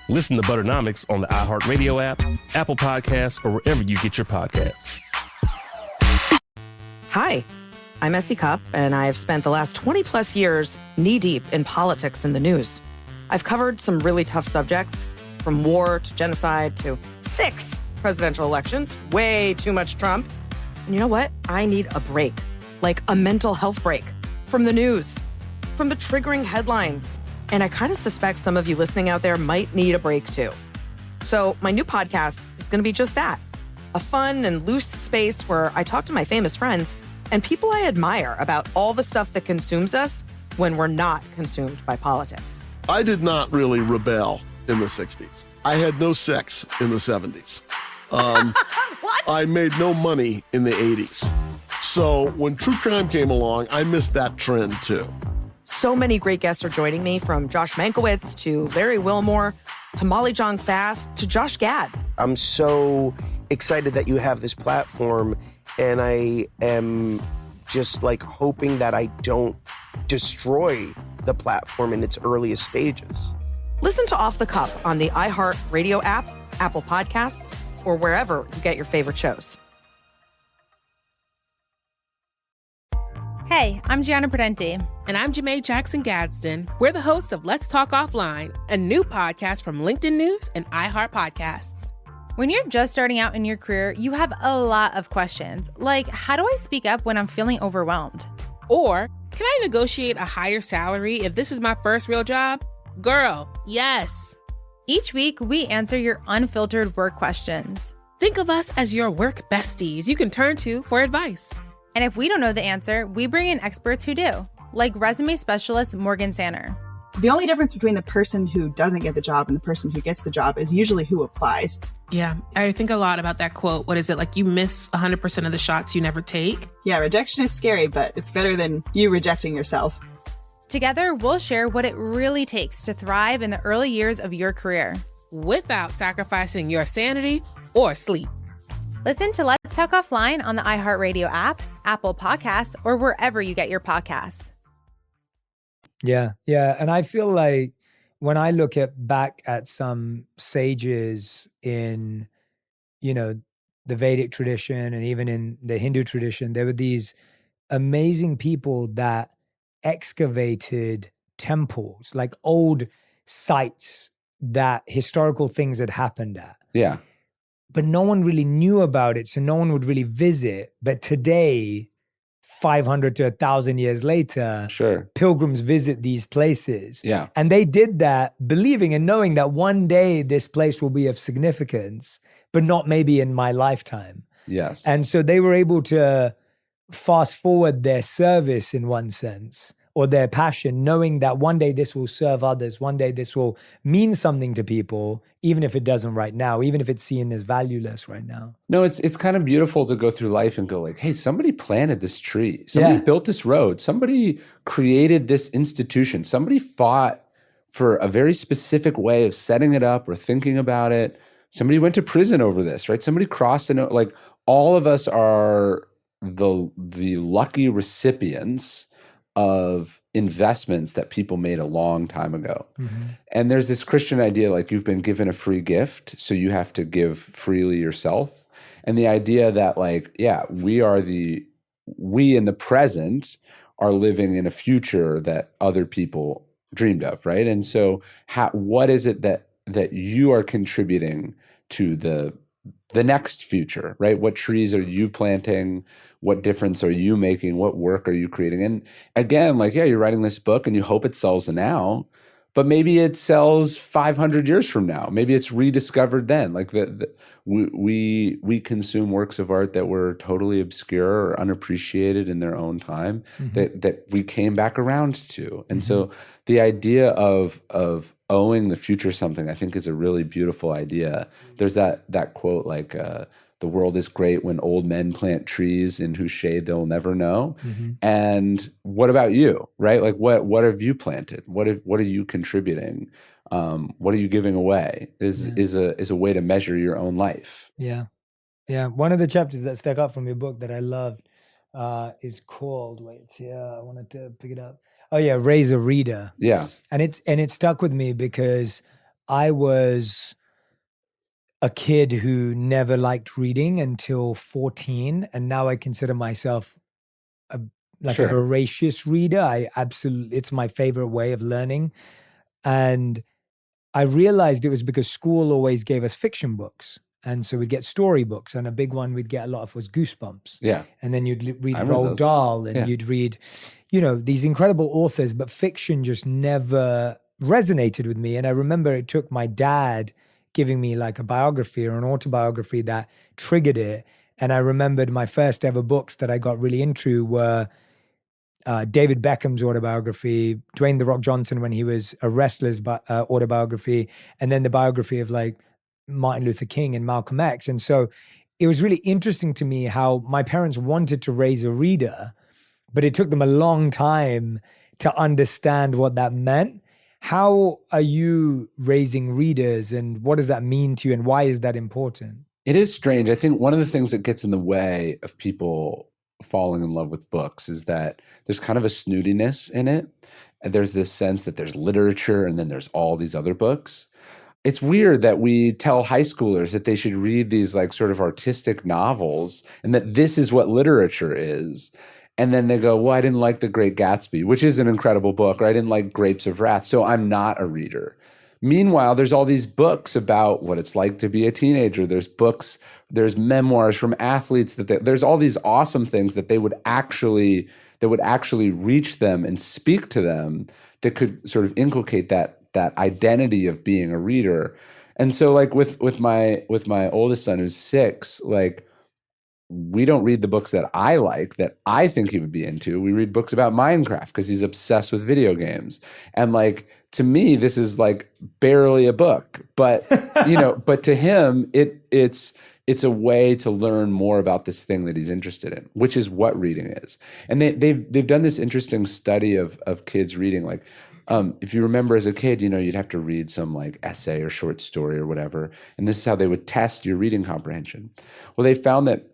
C: Listen to Butternomics on the iHeartRadio app, Apple Podcasts, or wherever you get your podcasts.
D: Hi, I'm Essie Cupp, and I've spent the last 20 plus years knee-deep in politics and the news. I've covered some really tough subjects, from war to genocide to 6 presidential elections, way too much Trump. And you know what? I need a break, like a mental health break from the news, from the triggering headlines. And I kind of suspect some of you listening out there might need a break too. So my new podcast is going to be just that, a fun and loose space where I talk to my famous friends and people I admire about all the stuff that consumes us when we're not consumed by politics.
Q: I did not really rebel in the 60s. I had no sex in the 70s.
D: What?
Q: I made no money in the 80s. So when true crime came along, I missed that trend too.
D: So many great guests are joining me, from Josh Mankiewicz to Larry Wilmore to Molly Jong-Fast to Josh Gad.
S: I'm so excited that you have this platform, and I am just hoping that I don't destroy the platform in its earliest stages.
D: Listen to Off the Cup on the iHeartRadio app, Apple Podcasts, or wherever you get your favorite shows.
T: Hey, I'm Gianna Prudenti.
U: And I'm Janae Jackson Gadsden. We're the hosts of Let's Talk Offline, a new podcast from LinkedIn News and iHeart Podcasts.
T: When you're just starting out in your career, you have a lot of questions, like how do I speak up when I'm feeling overwhelmed?
U: Or, can I negotiate a higher salary if this is my first real job? Girl, yes.
T: Each week, we answer your unfiltered work questions.
U: Think of us as your work besties you can turn to for advice.
T: And if we don't know the answer, we bring in experts who do, like resume specialist Morgan Sanner.
V: The only difference between the person who doesn't get the job and the person who gets the job is usually who applies.
U: Yeah, I think a lot about that quote. What is it? Like, you miss 100% of the shots you never take?
V: Yeah, rejection is scary, but it's better than you rejecting yourself.
T: Together, we'll share what it really takes to thrive in the early years of your career,
U: without sacrificing your sanity or sleep.
T: Listen to Let's Talk Offline on the iHeartRadio app, Apple Podcasts, or wherever you get your podcasts.
I: Yeah. And I feel like when I look back at some sages in, the Vedic tradition and even in the Hindu tradition, there were these amazing people that excavated temples, like old sites that historical things had happened at.
E: Yeah.
I: But no one really knew about it, so no one would really visit. But today, 500 to 1,000 years later,
E: sure,
I: pilgrims visit these places.
E: Yeah.
I: And they did that believing and knowing that one day this place will be of significance, but not maybe in my lifetime.
E: Yes.
I: And so they were able to fast forward their service in one sense, or their passion, knowing that one day this will serve others, one day this will mean something to people, even if it doesn't right now, even if it's seen as valueless right now.
E: No, it's kind of beautiful to go through life and go like, hey, somebody planted this tree. Somebody built this road. Somebody created this institution. Somebody fought for a very specific way of setting it up or thinking about it. Somebody went to prison over this, right? Somebody crossed and like all of us are the lucky recipients of investments that people made a long time ago.
I: Mm-hmm.
E: And there's this Christian idea like you've been given a free gift, so you have to give freely yourself. And the idea that like, yeah, we in the present are living in a future that other people dreamed of, right? And so what is it that you are contributing to the next future, right? What trees are you planting? What difference are you making? What work are you creating? And again, like, yeah, you're writing this book and you hope it sells now, but maybe it sells 500 years from now. Maybe it's rediscovered then. Like we consume works of art that were totally obscure or unappreciated in their own time, that we came back around to. And so the idea of owing the future something, I think, is a really beautiful idea. There's that quote like, the world is great when old men plant trees in whose shade they'll never know.
I: Mm-hmm.
E: And what about you, right? Like what have you planted? What are you contributing? What are you giving away is a way to measure your own life.
I: Yeah. Yeah. One of the chapters that stuck up from your book that I loved is called, I wanted to pick it up. Oh yeah, Raise a Reader.
E: Yeah.
I: And it stuck with me because I was a kid who never liked reading until 14, and now I consider myself a voracious reader. It's my favorite way of learning. And I realized it was because school always gave us fiction books. And so we'd get storybooks, and a big one we'd get a lot of was Goosebumps.
E: Yeah.
I: And then you'd read Roald Dahl, and you'd read, these incredible authors, but fiction just never resonated with me. And I remember it took my dad giving me like a biography or an autobiography that triggered it. And I remembered my first ever books that I got really into were David Beckham's autobiography, Dwayne "The Rock" Johnson when he was a wrestler's autobiography, and then the biography of like Martin Luther King and Malcolm X. And so it was really interesting to me how my parents wanted to raise a reader, but it took them a long time to understand what that meant. How are you raising readers, and what does that mean to you, and why is that important?
E: It is strange. I think one of the things that gets in the way of people falling in love with books is that there's kind of a snootiness in it. And there's this sense that there's literature and then there's all these other books. It's weird that we tell high schoolers that they should read these like sort of artistic novels and that this is what literature is. And then they go, well, I didn't like The Great Gatsby, which is an incredible book, or I didn't like Grapes of Wrath, so I'm not a reader. Meanwhile, there's all these books about what it's like to be a teenager. There's books, there's memoirs from athletes, there's all these awesome things that would actually reach them and speak to them that could sort of inculcate that identity of being a reader. And so like with my oldest son who's 6, like, we don't read the books that I like, that I think he would be into. We read books about Minecraft because he's obsessed with video games. And like, to me, this is like barely a book, but but to him, it's a way to learn more about this thing that he's interested in, which is what reading is. And they've done this interesting study of kids reading. Like, if you remember as a kid, you'd have to read some like essay or short story or whatever. And this is how they would test your reading comprehension. Well, they found that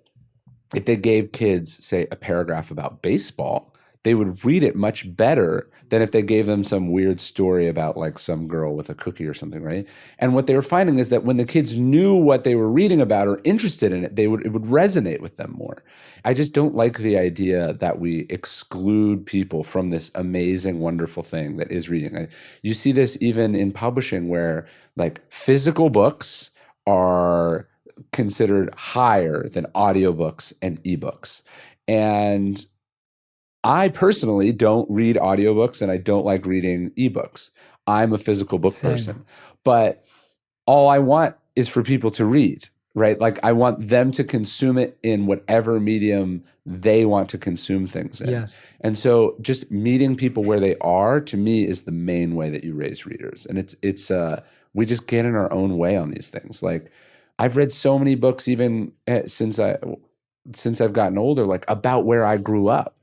E: if they gave kids, say, a paragraph about baseball, they would read it much better than if they gave them some weird story about like some girl with a cookie or something, right? And what they were finding is that when the kids knew what they were reading about or interested in it, it would resonate with them more. I just don't like the idea that we exclude people from this amazing, wonderful thing that is reading. You see this even in publishing where like physical books are considered higher than audiobooks and ebooks. And I personally don't read audiobooks and I don't like reading ebooks. I'm a physical book person. But all I want is for people to read, right? Like I want them to consume it in whatever medium they want to consume things in.
I: Yes.
E: And so just meeting people where they are, to me, is the main way that you raise readers. And it's we just get in our own way on these things. Like I've read so many books even since I've gotten older, like about where I grew up.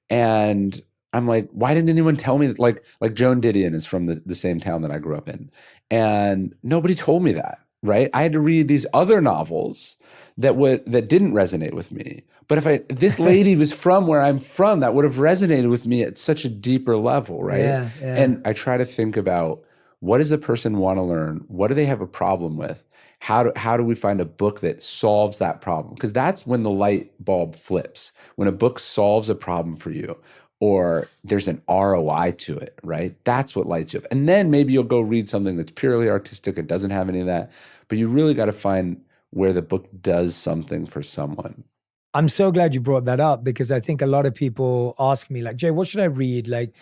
E: And I'm like, why didn't anyone tell me that? Like Joan Didion is from the same town that I grew up in. And nobody told me that, right? I had to read these other novels that didn't resonate with me. But if this lady was from where I'm from, that would have resonated with me at such a deeper level, right?
I: Yeah.
E: And I try to think about, what does the person want to learn? What do they have a problem with? How do we find a book that solves that problem? Because that's when the light bulb flips. When a book solves a problem for you, or there's an ROI to it, right? That's what lights you up. And then maybe you'll go read something that's purely artistic. It doesn't have any of that. But you really got to find where the book does something for someone.
I: I'm so glad you brought that up, because I think a lot of people ask me like, Jay, what should I read? Like,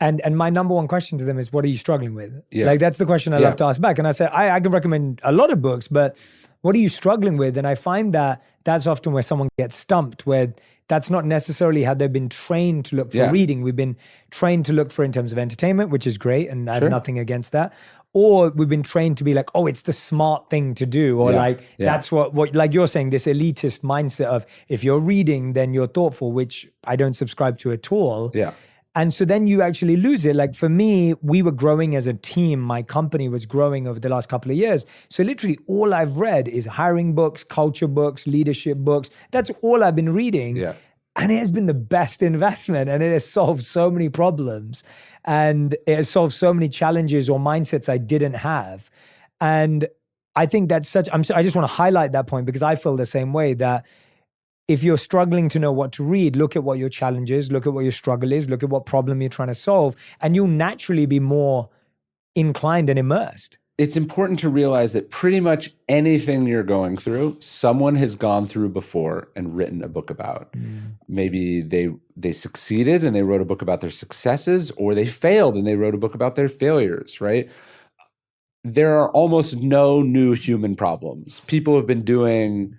I: and my number one question to them is, what are you struggling with?
E: Yeah.
I: Like, that's the question I love to ask back. And I say, I can recommend a lot of books, but what are you struggling with? And I find that that's often where someone gets stumped, where that's not necessarily how they've been trained to look for reading. We've been trained to look for in terms of entertainment, which is great, and I have nothing against that. Or we've been trained to be like, oh, it's the smart thing to do. Or that's what, like you're saying, this elitist mindset of if you're reading, then you're thoughtful, which I don't subscribe to at all.
E: Yeah.
I: And so then you actually lose it. Like for me, we were growing as a team. My company was growing over the last couple of years. So literally all I've read is hiring books, culture books, leadership books. That's all I've been reading.
E: Yeah.
I: And it has been the best investment, and it has solved so many problems, and it has solved so many challenges or mindsets I didn't have. And I think that's I just want to highlight that point, because I feel the same way, that if you're struggling to know what to read, look at what your challenge is, look at what your struggle is, look at what problem you're trying to solve, and you'll naturally be more inclined and immersed.
E: It's important to realize that pretty much anything you're going through, someone has gone through before and written a book about. Maybe they succeeded and they wrote a book about their successes, or they failed and they wrote a book about their failures, right? There are almost no new human problems. People have been doing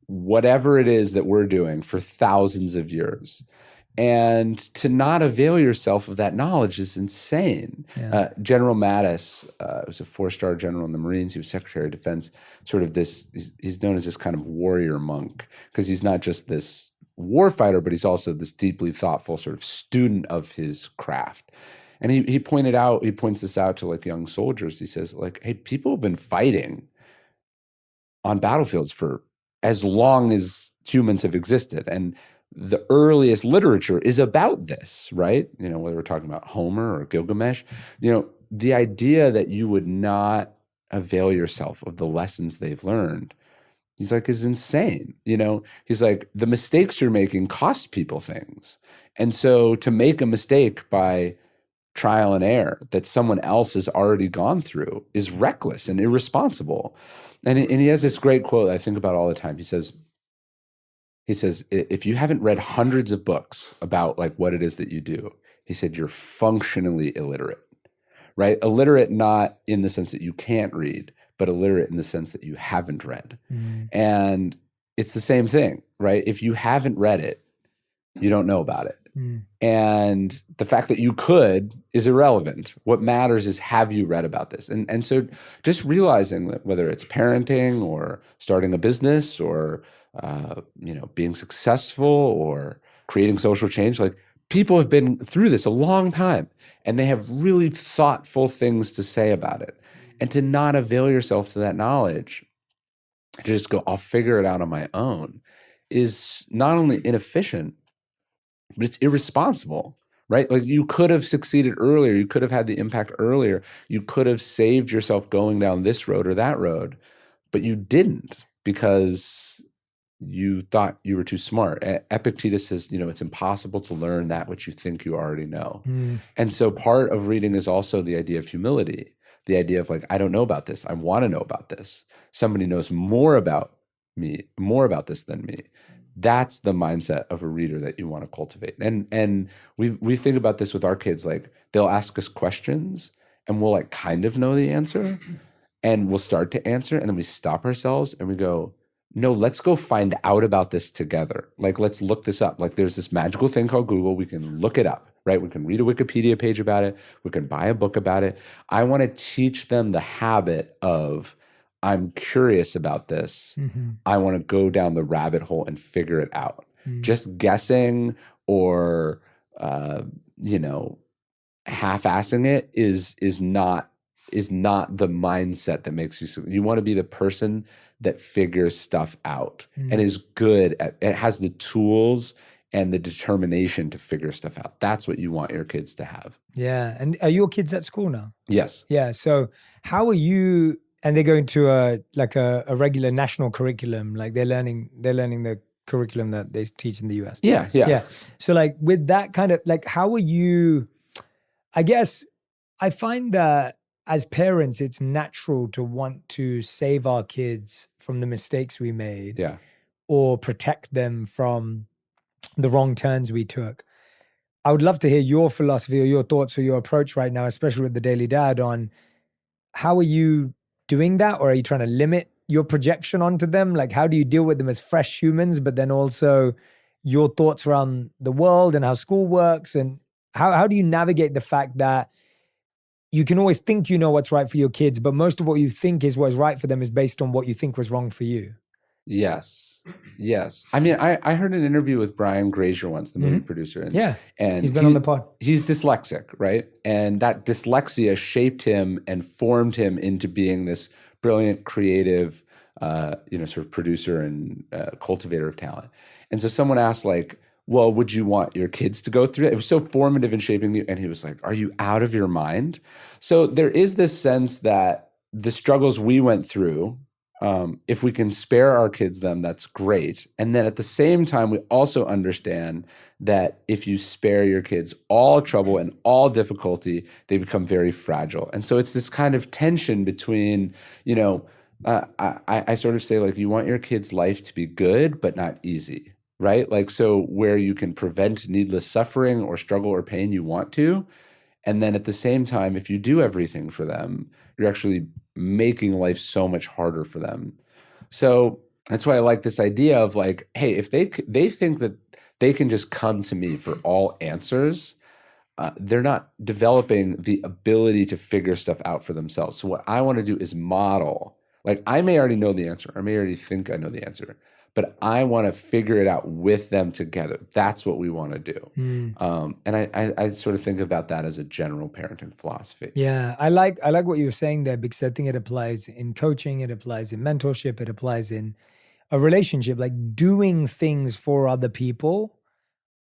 E: whatever it is that we're doing for thousands of years. And to not avail yourself of that knowledge is insane.
I: Yeah.
E: General Mattis was a 4-star general in the Marines. He was Secretary of Defense, sort of this, he's known as this kind of warrior monk, because he's not just this war fighter, but he's also this deeply thoughtful sort of student of his craft. And he points this out to like young soldiers. He says like, hey, people have been fighting on battlefields for as long as humans have existed. And the earliest literature is about this, right? You know, whether we're talking about Homer or Gilgamesh, you know, the idea that you would not avail yourself of the lessons they've learned, he's like, is insane. You know, he's like, the mistakes you're making cost people things. And so to make a mistake by trial and error that someone else has already gone through is reckless and irresponsible. And he has this great quote I think about all the time. He says, if you haven't read hundreds of books about like what it is that you do, he said, you're functionally illiterate, right? Illiterate not in the sense that you can't read, but illiterate in the sense that you haven't read. And it's the same thing, right? If you haven't read it, you don't know about it. And the fact that you could is irrelevant. What matters is, have you read about this? And so just realizing that whether it's parenting or starting a business or you know, being successful or creating social change, like people have been through this a long time and they have really thoughtful things to say about it. And to not avail yourself to that knowledge, to just go, I'll figure it out on my own, is not only inefficient, but it's irresponsible, right? Like you could have succeeded earlier. You could have had the impact earlier. You could have saved yourself going down this road or that road, but you didn't because you thought you were too smart. Epictetus says, it's impossible to learn that which you think you already know. And so part of reading is also the idea of humility, the idea of like, I don't know about this. I want to know about this. Somebody knows more about me, more about this than me. That's the mindset of a reader that you want to cultivate. And we think about this with our kids. Like they'll ask us questions and we'll like kind of know the answer and we'll start to answer. And then we stop ourselves and we go, no, let's go find out about this together. Like, let's look this up. Like there's this magical thing called Google. We can look it up, right? We can read a Wikipedia page about it. We can buy a book about it. I want to teach them the habit of, I'm curious about this. I want to go down the rabbit hole and figure it out. Just guessing or, half-assing it is not the mindset that makes you. You want to be the person that figures stuff out and is good at it, has the tools and the determination to figure stuff out. That's what you want your kids to have.
I: Yeah. And are your kids at school now?
E: Yes.
I: Yeah. So how are you? And they're going to a regular national curriculum, like they're learning the curriculum that they teach in the US.
E: Yeah.
I: So like with that kind of like, how are you? I guess I find that as parents, it's natural to want to save our kids from the mistakes we made, or protect them from the wrong turns we took. I would love to hear your philosophy or your thoughts or your approach right now, especially with the Daily Dad, on how are you doing that, or are you trying to limit your projection onto them? Like, how do you deal with them as fresh humans, but then also your thoughts around the world and how school works? And how do you navigate the fact that you can always think you know what's right for your kids, but most of what you think is what's right for them is based on what you think was wrong for you?
E: Yes. I mean, I heard an interview with Brian Grazer once, the movie producer. And
I: he's been on the pod.
E: He's dyslexic, right? And that dyslexia shaped him and formed him into being this brilliant, creative, sort of producer and cultivator of talent. And so someone asked, like, well, would you want your kids to go through it? It was so formative in shaping you. And he was like, are you out of your mind? So there is this sense that the struggles we went through, if we can spare our kids them, that's great. And then at the same time, we also understand that if you spare your kids all trouble and all difficulty, they become very fragile. And so it's this kind of tension between, I sort of say, like, you want your kids' life to be good, but not easy, right? Like, so where you can prevent needless suffering or struggle or pain, you want to. And then at the same time, if you do everything for them, you're actually making life so much harder for them. So that's why I like this idea of like, hey, if they think that they can just come to me for all answers, they're not developing the ability to figure stuff out for themselves. So what I want to do is model. Like, I may already know the answer. I may already think I know the answer, but I want to figure it out with them together. That's what we want to do. And I sort of think about that as a general parenting philosophy.
I: Yeah, I like what you were saying there, because I think it applies in coaching, it applies in mentorship, it applies in a relationship. Like, doing things for other people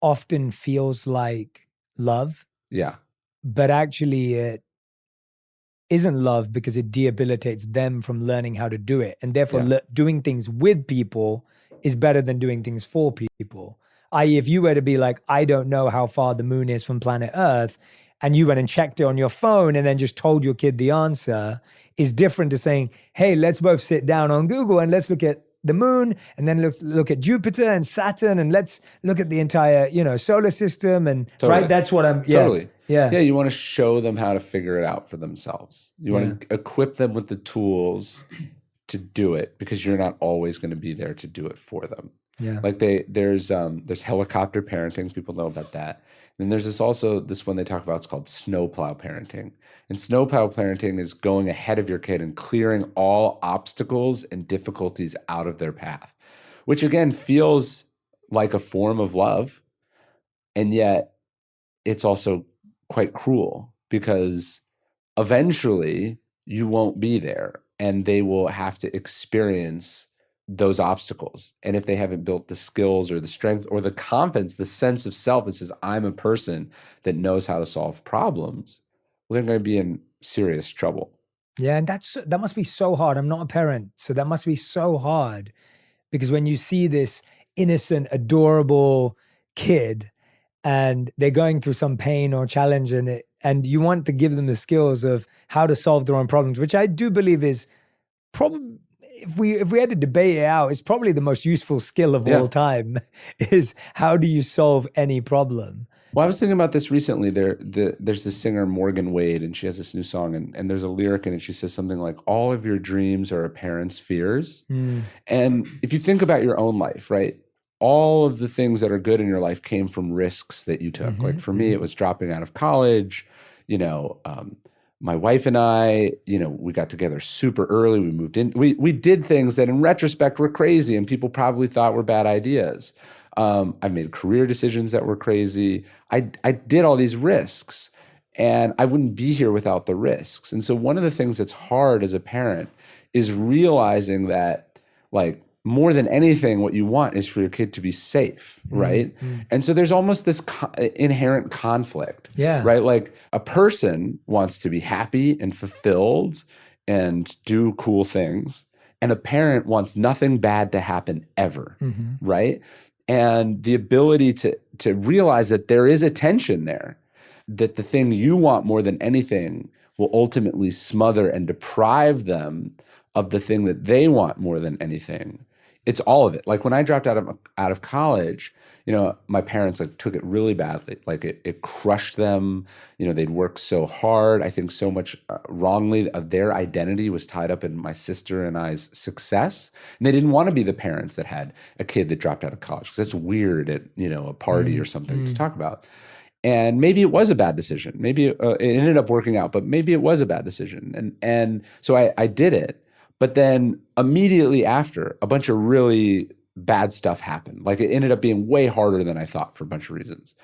I: often feels like love.
E: Yeah.
I: But actually it isn't love, because it debilitates them from learning how to do it. And therefore doing things with people is better than doing things for people. I.e., if you were to be like, I don't know how far the moon is from planet Earth, and you went and checked it on your phone and then just told your kid the answer, is different to saying, hey, let's both sit down on Google and let's look at the moon, and then look at Jupiter and Saturn, and let's look at the entire, solar system. And
E: Totally.
I: right, that's what I'm,
E: Totally.
I: Yeah.
E: You want to show them how to figure it out for themselves. You want to equip them with the tools to do it, because you're not always going to be there to do it for them.
I: Yeah.
E: Like there's helicopter parenting. People know about that. And there's this one they talk about. It's called snowplow parenting. And snowplow parenting is going ahead of your kid and clearing all obstacles and difficulties out of their path, which again feels like a form of love. And yet it's also quite cruel, because eventually you won't be there and they will have to experience those obstacles. And if they haven't built the skills or the strength or the confidence, the sense of self that says, I'm a person that knows how to solve problems, well, they're going to be in serious trouble.
I: Yeah, and that must be so hard. I'm not a parent, so that must be so hard, because when you see this innocent, adorable kid and they're going through some pain or challenge and you want to give them the skills of how to solve their own problems, which I do believe is probably, if we had to debate it out, it's probably the most useful skill of all time, is how do you solve any problem?
E: Well, I was thinking about this recently. There's this singer, Morgan Wade, and she has this new song, and there's a lyric in it. She says something like, all of your dreams are a parent's fears. And if you think about your own life, right, all of the things that are good in your life came from risks that you took. Like for me, it was dropping out of college. My wife and I, we got together super early. We moved in. We did things that in retrospect were crazy and people probably thought were bad ideas. I made career decisions that were crazy. I did all these risks, and I wouldn't be here without the risks. And so one of the things that's hard as a parent is realizing that, like, more than anything, what you want is for your kid to be safe, right? And so there's almost this inherent conflict, right? Like a person wants to be happy and fulfilled and do cool things, and a parent wants nothing bad to happen ever, right? And the ability to realize that there is a tension there, that the thing you want more than anything will ultimately smother and deprive them of the thing that they want more than anything. It's all of it. Like when I dropped out of college, my parents took it really badly. Like it crushed them. They'd worked so hard. I think so much wrongly of their identity was tied up in my sister and I's success. And they didn't want to be the parents that had a kid that dropped out of college, because that's weird at a party or something to talk about. And maybe it was a bad decision. Maybe it ended up working out, but maybe it was a bad decision. And so I did it. But then immediately after, a bunch of really bad stuff happened. Like it ended up being way harder than I thought for a bunch of reasons.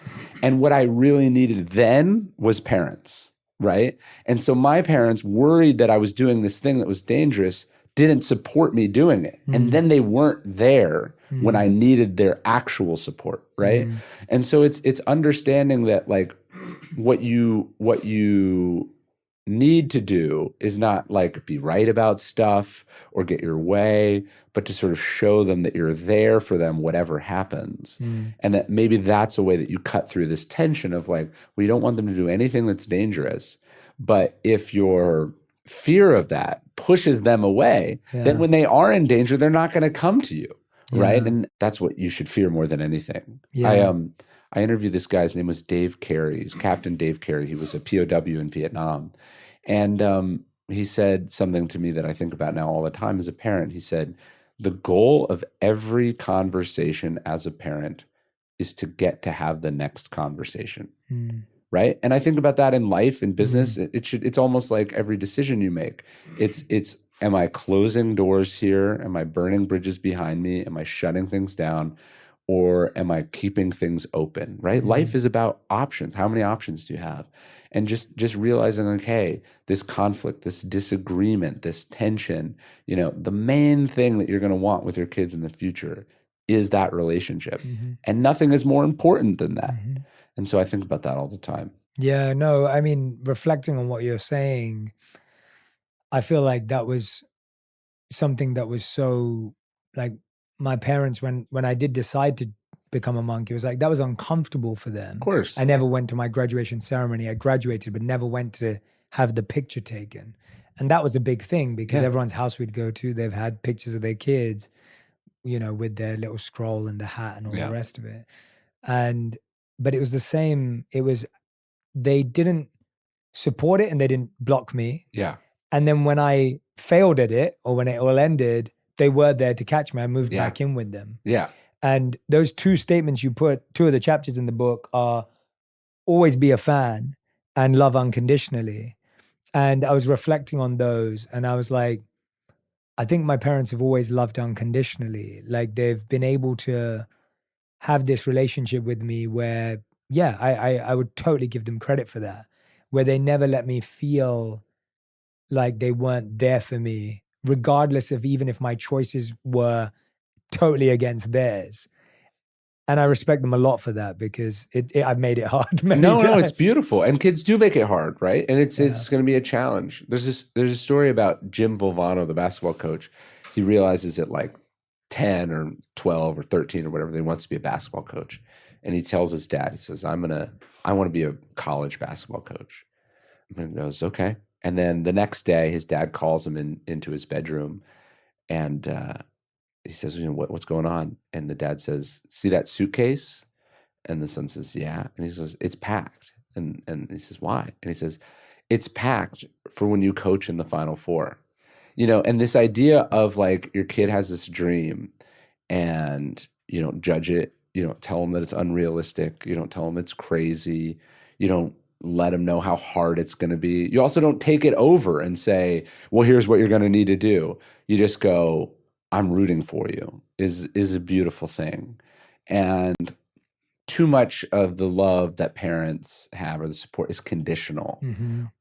E: And what I really needed then was parents, right? And so my parents, worried that I was doing this thing that was dangerous, didn't support me doing it. And then they weren't there when I needed their actual support, right? And so it's understanding that, like, what you need to do is not like be right about stuff or get your way, but to sort of show them that you're there for them, whatever happens. And that maybe that's a way that you cut through this tension of like, well, you don't want them to do anything that's dangerous. But if your fear of that pushes them away, then when they are in danger, they're not going to come to you, right? And that's what you should fear more than anything. I interviewed this guy. His name was Dave Carey. He's Captain Dave Carey. He was a POW in Vietnam. And he said something to me that I think about now all the time as a parent. He said, the goal of every conversation as a parent is to get to have the next conversation, right? And I think about that in life, in business. It's almost like every decision you make. It's am I closing doors here? Am I burning bridges behind me? Am I shutting things down? Or am I keeping things open, right? Life is about options. How many options do you have? And just realizing, like, hey, this conflict, this disagreement, this tension, the main thing that you're going to want with your kids in the future is that relationship. And nothing is more important than that. And so I think about that all the time.
I: Yeah, no, I mean, reflecting on what you're saying, I feel like that was something that was so, like, my parents, when I did decide to become a monk, it was like that was uncomfortable for them.
E: Of course.
I: I never went to my graduation ceremony. I graduated, but never went to have the picture taken. And that was a big thing because everyone's house we'd go to, they've had pictures of their kids, with their little scroll and the hat and all the rest of it. But it was the same. They didn't support it and they didn't block me.
E: Yeah.
I: And then when I failed at it or when it all ended, they were there to catch me. I moved back in with them.
E: Yeah.
I: And those two statements you put, two of the chapters in the book are always be a fan and love unconditionally. And I was reflecting on those and I was like, I think my parents have always loved unconditionally. Like they've been able to have this relationship with me where, I would totally give them credit for that, where they never let me feel like they weren't there for me regardless of even if my choices were totally against theirs. And I respect them a lot for that because I've made it hard many times.
E: No, it's beautiful. And kids do make it hard, right? And it's going to be a challenge. There's a story about Jim Volvano, the basketball coach. He realizes at like 10 or 12 or 13 or whatever, that he wants to be a basketball coach. And he tells his dad, he says, I want to be a college basketball coach. And he goes, okay. And then the next day, his dad calls him into his bedroom and he says, what's going on? And the dad says, see that suitcase? And the son says, yeah. And he says, it's packed. And he says, why? And he says, it's packed for when you coach in the Final Four. And this idea of like your kid has this dream and you don't judge it. You don't tell them that it's unrealistic. You don't tell them it's crazy. You don't let them know how hard it's going to be. You also don't take it over and say, well, here's what you're going to need to do. You just go, I'm rooting for you is a beautiful thing. And too much of the love that parents have or the support is conditional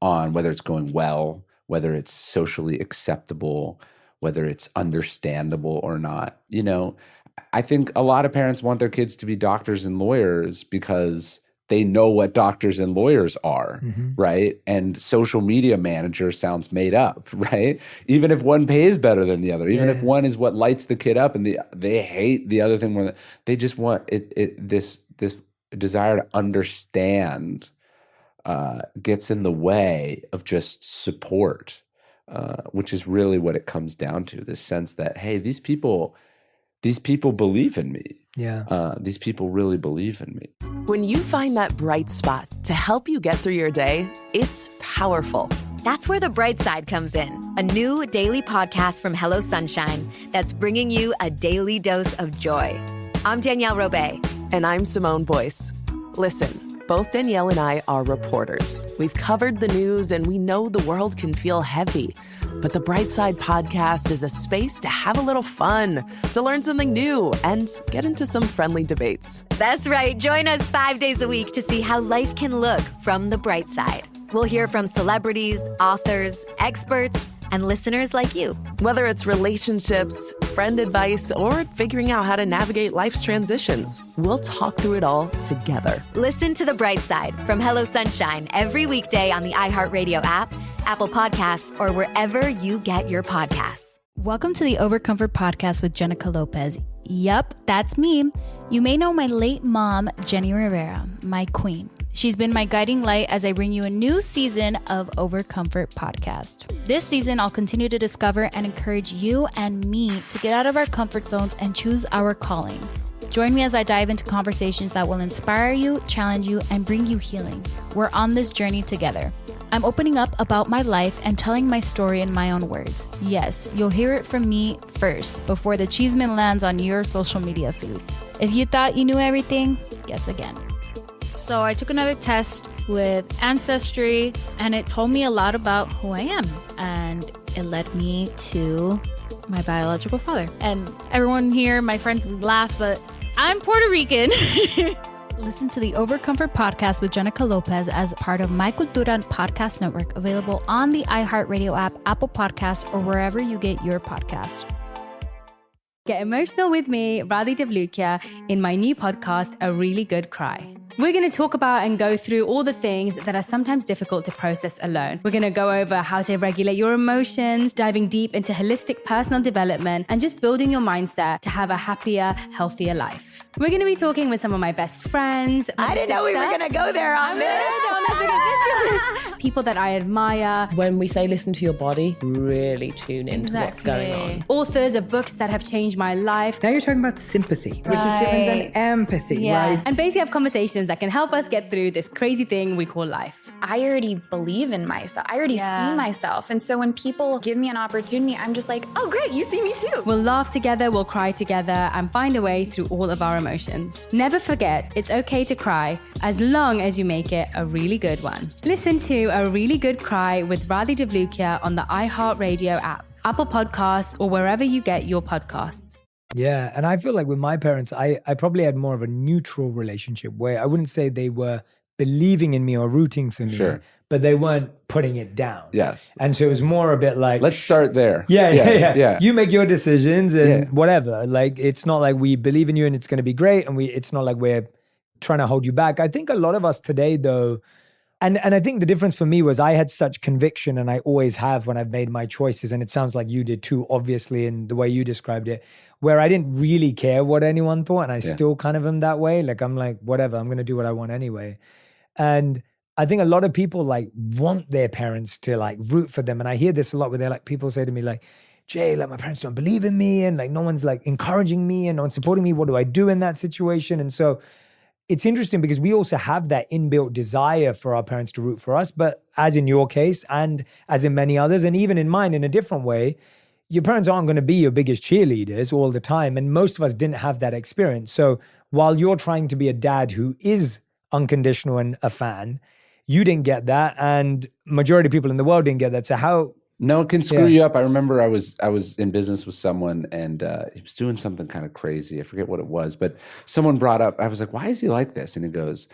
E: on whether it's going well, whether it's socially acceptable, whether it's understandable or not. I think a lot of parents want their kids to be doctors and lawyers because they know what doctors and lawyers are, right? And social media manager sounds made up, right? Even if one pays better than the other, even if one is what lights the kid up and they hate the other thing more than they just want this desire to understand gets in the way of just support, which is really what it comes down to, this sense that, hey, these people believe in me.
I: Yeah.
E: These people really believe in me.
F: When you find that bright spot to help you get through your day, it's powerful.
G: That's where The Bright Side comes in, a new daily podcast from Hello Sunshine that's bringing you a daily dose of joy. I'm Danielle Robay.
F: And I'm Simone Boyce. Listen, both Danielle and I are reporters. We've covered the news and we know the world can feel heavy. But the Bright Side podcast is a space to have a little fun, to learn something new, and get into some friendly debates.
G: That's right. Join us 5 days a week to see how life can look from the bright side. We'll hear from celebrities, authors, experts, and listeners like you.
F: Whether it's relationships, friend advice, or figuring out how to navigate life's transitions, we'll talk through it all together.
G: Listen to The Bright Side from Hello Sunshine every weekday on the iHeartRadio app, Apple Podcasts, or wherever you get your podcasts.
W: Welcome to the Overcomfort Podcast with Jenica Lopez. Yup, that's me. You may know my late mom, Jenny Rivera, my queen. She's been my guiding light as I bring you a new season of Overcomfort Podcast. This season, I'll continue to discover and encourage you and me to get out of our comfort zones and choose our calling. Join me as I dive into conversations that will inspire you, challenge you, and bring you healing. We're on this journey together. I'm opening up about my life and telling my story in my own words. Yes, you'll hear it from me first before the cheeseman lands on your social media feed. If you thought you knew everything, guess again. So I took another test with Ancestry and it told me a lot about who I am. And it led me to my biological father. And everyone here, my friends laugh, but I'm Puerto Rican. Listen to the Overcomfort Podcast with Jenica Lopez as part of My Cultura Podcast Network, available on the iHeartRadio app, Apple Podcasts, or wherever you get your podcast. Get emotional with me, Radhi Devlukia, in my new podcast, A Really Good Cry. We're going to talk about and go through all the things that are sometimes difficult to process alone. We're going to go over how to regulate your emotions, diving deep into holistic personal development, and just building your mindset to have a happier, healthier life. We're going to be talking with some of my best friends.
G: I didn't know we were going to go there on this.
W: People that I admire.
X: When we say listen to your body, really tune into what's going on.
W: Authors of books that have changed my life.
Y: Now you're talking about sympathy, which is different than empathy, right?
W: And basically have conversations that can help us get through this crazy thing we call life.
Z: I already believe in myself. I already see myself. And so when people give me an opportunity, I'm just like, oh, great, you see me too.
W: We'll laugh together, we'll cry together, and find a way through all of our emotions. Never forget, it's okay to cry, as long as you make it a really good one. Listen to A Really Good Cry with Radhi Devlukia on the iHeartRadio app, Apple Podcasts, or wherever you get your podcasts.
I: Yeah, and I feel like with my parents, I probably had more of a neutral relationship where I wouldn't say they were believing in me or rooting for me,
E: Sure.
I: but they weren't putting it down.
E: Yes.
I: And so it was more a bit like,
E: let's start there.
I: Yeah. You make your decisions and
E: Yeah.
I: whatever. Like, it's not like we believe in you and it's going to be great. And it's not like we're trying to hold you back. I think a lot of us today, though, and I think the difference for me was I had such conviction, and I always have when I've made my choices. And it sounds like you did too, obviously, in the way you described it, where I didn't really care what anyone thought. And I still kind of am that way. Like, I'm like, whatever, I'm going to do what I want anyway. And I think a lot of people like want their parents to like root for them. And I hear this a lot where they're like, people say to me like, Jay, like my parents don't believe in me and like no one's like encouraging me and no one's supporting me. What do I do in that situation? And so it's interesting because we also have that inbuilt desire for our parents to root for us. But as in your case and as in many others, and even in mine in a different way, your parents aren't going to be your biggest cheerleaders all the time. And most of us didn't have that experience. So while you're trying to be a dad who is unconditional and a fan, you didn't get that. And majority of people in the world didn't get that. So how...
E: No, it can screw you up. I remember I was in business with someone and he was doing something kind of crazy. I forget what it was, but someone brought up, I was like, why is he like this? And he goes,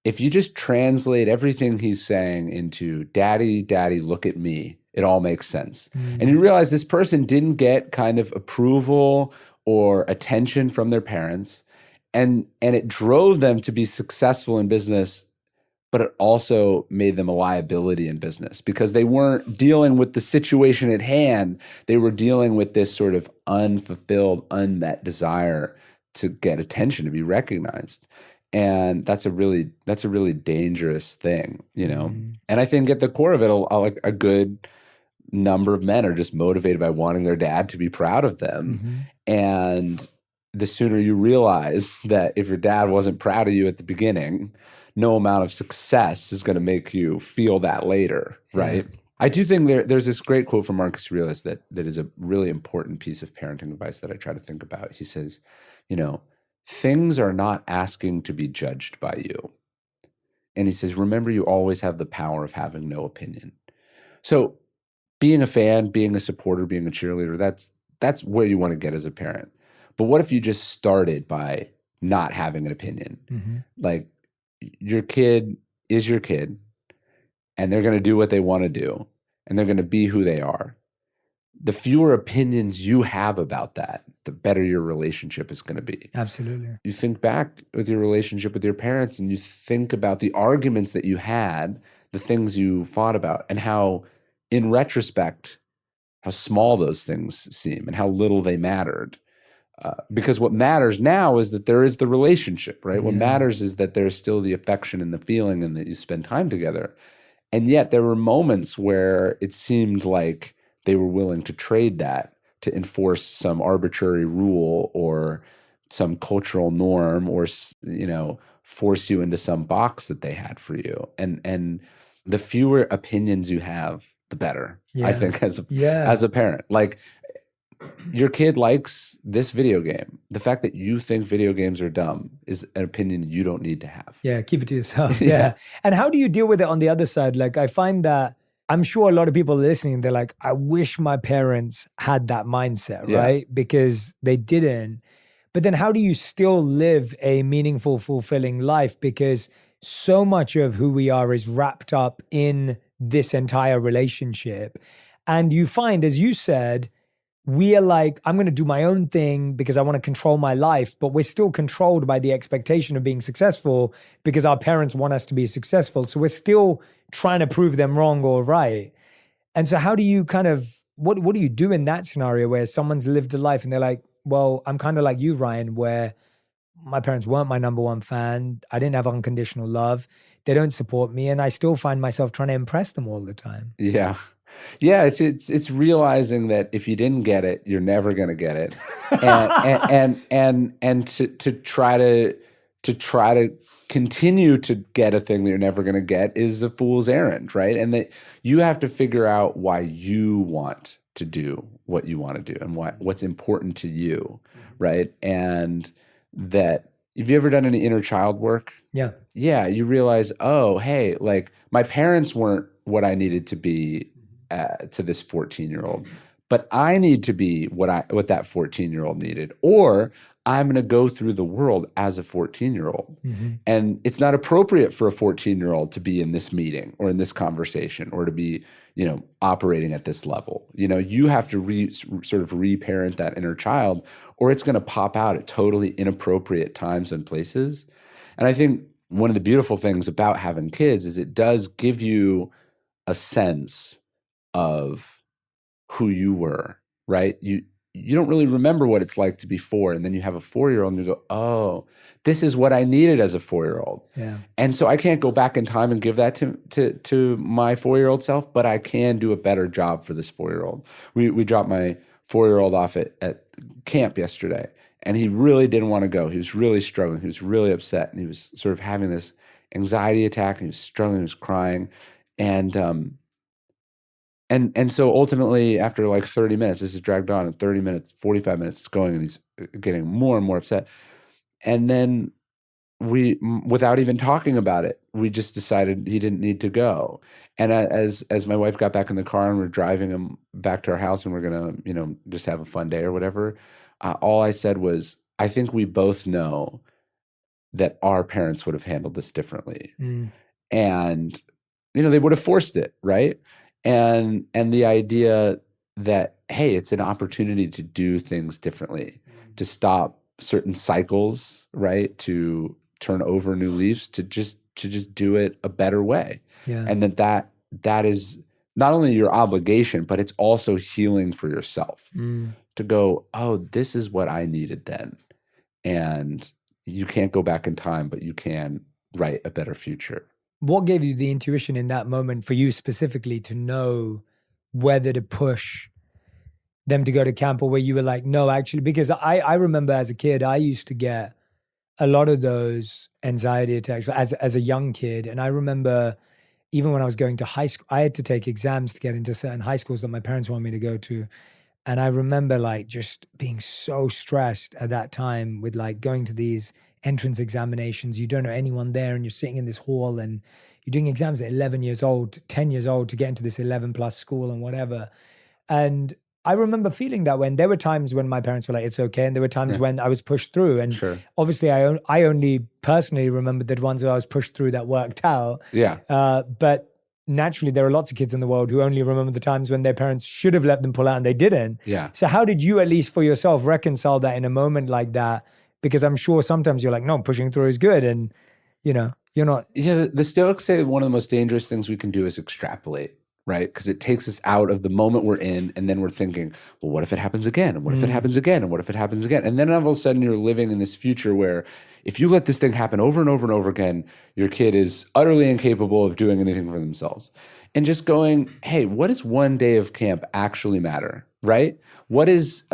E: if you just translate everything he's saying into daddy, look at me, it all makes sense. And you realize this person didn't get kind of approval or attention from their parents. And it drove them to be successful in business, but it also made them a liability in business because they weren't dealing with the situation at hand. They were dealing with this sort of unfulfilled, unmet desire to get attention, to be recognized. And that's a really dangerous thing, you know? And I think at the core of it, a good number of men are just motivated by wanting their dad to be proud of them. And the sooner you realize that if your dad wasn't proud of you at the beginning, no amount of success is going to make you feel that later, right? Yeah. I do think there's this great quote from Marcus Aurelius that is a really important piece of parenting advice that I try to think about. He says, you know, things are not asking to be judged by you. And he says, remember, you always have the power of having no opinion. So being a fan, being a supporter, being a cheerleader, that's where you want to get as a parent. But what if you just started by not having an opinion? Like, your kid is your kid, and they're going to do what they want to do, and they're going to be who they are. The fewer opinions you have about that, the better your relationship is going to be.
I: Absolutely.
E: You think back with your relationship with your parents, and you think about the arguments that you had, the things you fought about, and how, in retrospect, how small those things seem and how little they mattered. Because what matters now is that there is the relationship, right? What matters is that there's still the affection and the feeling and that you spend time together. And yet there were moments where it seemed like they were willing to trade that to enforce some arbitrary rule or some cultural norm or, you know, force you into some box that they had for you. And the fewer opinions you have, the better, I think, as a parent. Like, your kid likes this video game. The fact that you think video games are dumb is an opinion you don't need to have.
I: Yeah, keep it to yourself. Yeah. And how do you deal with it on the other side? Like, I find that I'm sure a lot of people listening, they're like, I wish my parents had that mindset, right? Because they didn't. But then how do you still live a meaningful, fulfilling life? Because so much of who we are is wrapped up in this entire relationship. And you find, as you said, we are like, I'm going to do my own thing because I want to control my life, but we're still controlled by the expectation of being successful because our parents want us to be successful. So we're still trying to prove them wrong or right. And so how do you kind of, what do you do in that scenario where someone's lived a life and they're like, well, I'm kind of like you, Ryan, where my parents weren't my number one fan. I didn't have unconditional love. They don't support me. And I still find myself trying to impress them all the time.
E: Yeah. Yeah, it's realizing that if you didn't get it, you're never going to get it, and to try to continue to get a thing that you're never going to get is a fool's errand, right? And that you have to figure out why you want to do what you want to do and what's important to you, right? And that, have you ever done any inner child work?
I: Yeah.
E: Yeah, you realize, oh, hey, like my parents weren't what I needed to be to this 14-year-old, but I need to be what that 14-year-old needed, or I'm going to go through the world as a 14-year-old.
I: Mm-hmm.
E: And it's not appropriate for a 14-year-old to be in this meeting or in this conversation or to be, operating at this level. You have to sort of reparent that inner child, or it's going to pop out at totally inappropriate times and places. And I think one of the beautiful things about having kids is it does give you a sense of who you were, right? You don't really remember what it's like to be 4, and then you have a 4-year-old and you go, oh, this is what I needed as a 4-year-old.
I: Yeah.
E: And so I can't go back in time and give that to my 4-year-old self, but I can do a better job for this 4-year-old. We dropped my 4-year-old off at camp yesterday, and he really didn't want to go. He was really struggling. He was really upset, and he was sort of having this anxiety attack, and he was struggling, he was crying. And so ultimately, after like 30 minutes, this is dragged on, and 30 minutes, 45 minutes, it's going, and he's getting more and more upset. And then without even talking about it, we just decided he didn't need to go. And as my wife got back in the car and we're driving him back to our house and we're going to, just have a fun day or whatever, all I said was, I think we both know that our parents would have handled this differently.
I: Mm.
E: And, they would have forced it, right? And the idea that, hey, it's an opportunity to do things differently, to stop certain cycles, right? To turn over new leaves, to just do it a better way.
I: Yeah.
E: And that is not only your obligation, but it's also healing for yourself.
I: Mm.
E: To go, oh, this is what I needed then. And you can't go back in time, but you can write a better future.
I: What gave you the intuition in that moment for you specifically to know whether to push them to go to camp, or where you were like, no, actually, because I remember as a kid, I used to get a lot of those anxiety attacks as a young kid. And I remember even when I was going to high school, I had to take exams to get into certain high schools that my parents wanted me to go to. And I remember like just being so stressed at that time with like going to these entrance examinations. You don't know anyone there, and you're sitting in this hall and you're doing exams at 11 years old, 10 years old to get into this 11 plus school and whatever. And I remember feeling that when there were times when my parents were like, it's okay. And there were times when I was pushed through. And obviously I only personally remembered the ones that I was pushed through that worked out.
E: Yeah.
I: But naturally there are lots of kids in the world who only remember the times when their parents should have let them pull out and they didn't.
E: Yeah.
I: So how did you, at least for yourself, reconcile that in a moment like that? Because I'm sure sometimes you're like, no, pushing through is good. And, you're not.
E: Yeah, the Stoics say one of the most dangerous things we can do is extrapolate, right? Because it takes us out of the moment we're in, and then we're thinking, well, what if it happens again? And what if it happens again? And what if it happens again? And then all of a sudden you're living in this future where if you let this thing happen over and over and over again, your kid is utterly incapable of doing anything for themselves. And just going, hey, what does one day of camp actually matter, right? What is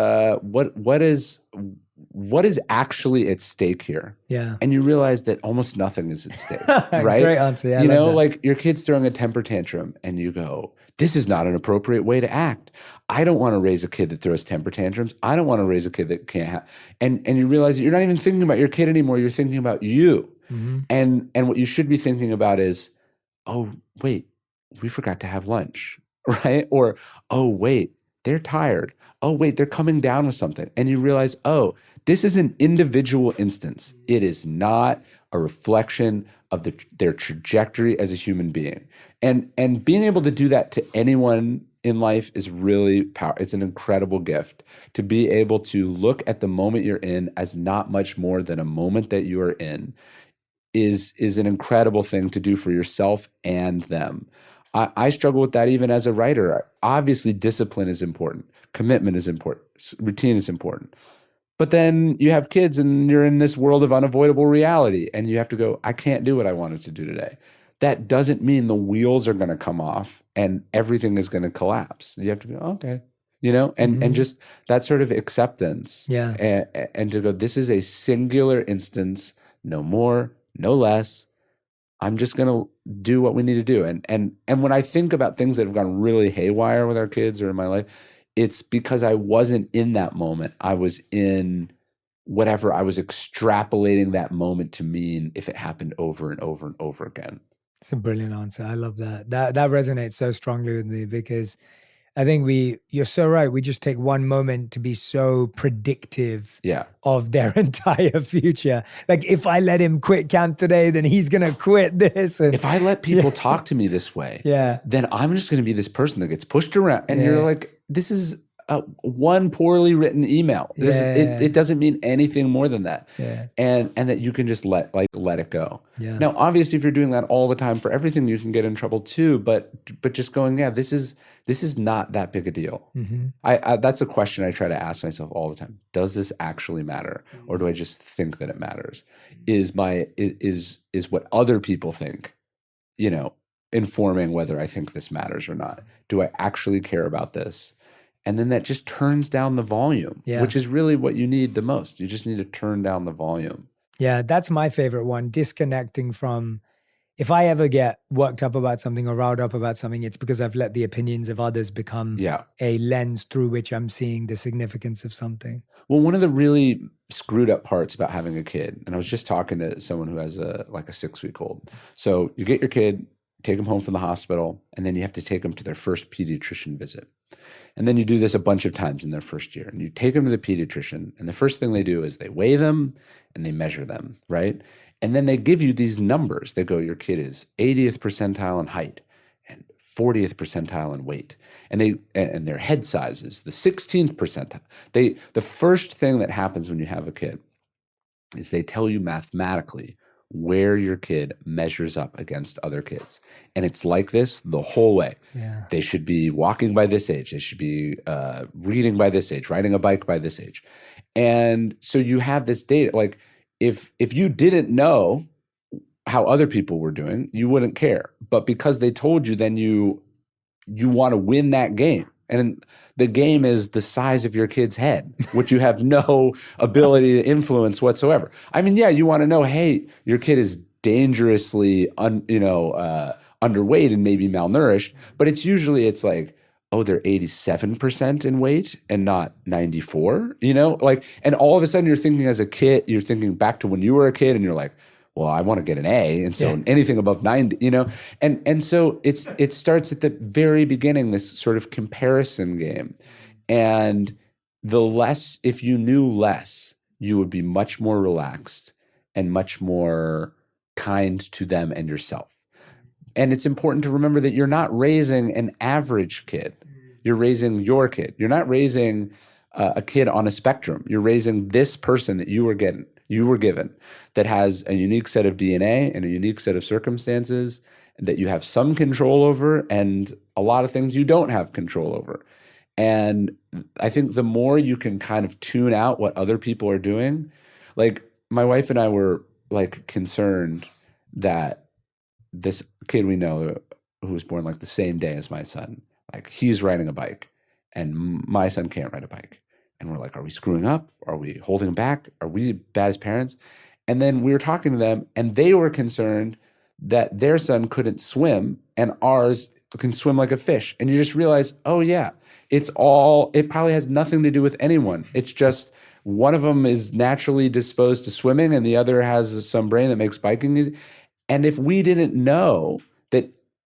E: actually at stake here?
I: Yeah.
E: And you realize that almost nothing is at stake, right?
I: Great answer. Yeah, I love that.
E: Like your kid's throwing a temper tantrum and you go, this is not an appropriate way to act. I don't want to raise a kid that throws temper tantrums. I don't want to raise a kid that can't have, and you realize that you're not even thinking about your kid anymore. You're thinking about you.
I: Mm-hmm.
E: And what you should be thinking about is, oh, wait, we forgot to have lunch, right? Or, oh, wait, they're tired. Oh, wait, they're coming down with something. And you realize, oh, this is an individual instance. It is not a reflection of their trajectory as a human being. And being able to do that to anyone in life is really powerful. It's an incredible gift to be able to look at the moment you're in as not much more than a moment that you are in is an incredible thing to do for yourself and them. I struggle with that even as a writer. Obviously, discipline is important. Commitment is important. Routine is important. But then you have kids and you're in this world of unavoidable reality and you have to go, I can't do what I wanted to do today. That doesn't mean the wheels are going to come off and everything is going to collapse. You have to go, okay, and just that sort of acceptance.
I: Yeah.
E: And to go, this is a singular instance, no more, no less. I'm just going to do what we need to do. And when I think about things that have gone really haywire with our kids or in my life, it's because I wasn't in that moment. I was in whatever I was extrapolating that moment to mean if it happened over and over and over again.
I: It's a brilliant answer. I love that. That resonates so strongly with me because I think you're so right. We just take one moment to be so predictive of their entire future. Like, if I let him quit camp today, then he's going to quit this. And
E: if I let people talk to me this way, then I'm just going to be this person that gets pushed around. And you're like, this is one poorly written email. It doesn't mean anything more than that. And that you can just let it go. Now, obviously, if you're doing that all the time for everything, you can get in trouble too. But just going, this is not that big a deal. That's a question I try to ask myself all the time. Does this actually matter, or do I just think that it matters? Is what other people think, informing whether I think this matters or not? Do I actually care about this? And then that just turns down the volume, which is really what you need the most. You just need to turn down the volume.
I: Yeah, that's my favorite one, disconnecting from, if I ever get worked up about something or riled up about something, it's because I've let the opinions of others become a lens through which I'm seeing the significance of something.
E: Well, one of the really screwed up parts about having a kid, and I was just talking to someone who has a 6-week-old. So you get your kid, take them home from the hospital, and then you have to take them to their first pediatrician visit. And then you do this a bunch of times in their first year. And you take them to the pediatrician, and the first thing they do is they weigh them and they measure them, right? And then they give you these numbers. They go, your kid is 80th percentile in height and 40th percentile in weight. And their head size is the 16th percentile. The first thing that happens when you have a kid is they tell you mathematically where your kid measures up against other kids. And it's like this the whole way. They should be walking by this age. They should be reading by this age, riding a bike by this age. And so you have this data. Like, if you didn't know how other people were doing, you wouldn't care. But because they told you, then you want to win that game. And the game is the size of your kid's head, which you have no ability to influence whatsoever. I mean, you want to know, hey, your kid is dangerously underweight and maybe malnourished, but it's like, oh, they're 87% in weight and not 94, and all of a sudden you're thinking as a kid, you're thinking back to when you were a kid and you're like, well, I want to get an A, and so anything above 90, and so it starts at the very beginning, this sort of comparison game, and if you knew less, you would be much more relaxed and much more kind to them and yourself. And it's important to remember that you're not raising an average kid; you're raising your kid. You're not raising a kid on a spectrum. You're raising this person that you were given, that has a unique set of DNA and a unique set of circumstances that you have some control over, and a lot of things you don't have control over. And I think the more you can kind of tune out what other people are doing, like my wife and I were like concerned that this kid we know who was born like the same day as my son, like he's riding a bike and my son can't ride a bike. And we're like, are we screwing up? Are we holding him back? Are we bad as parents? And then we were talking to them, and they were concerned that their son couldn't swim and ours can swim like a fish. And you just realize, oh yeah, it probably has nothing to do with anyone. It's just one of them is naturally disposed to swimming and the other has some brain that makes biking easy. And if we didn't know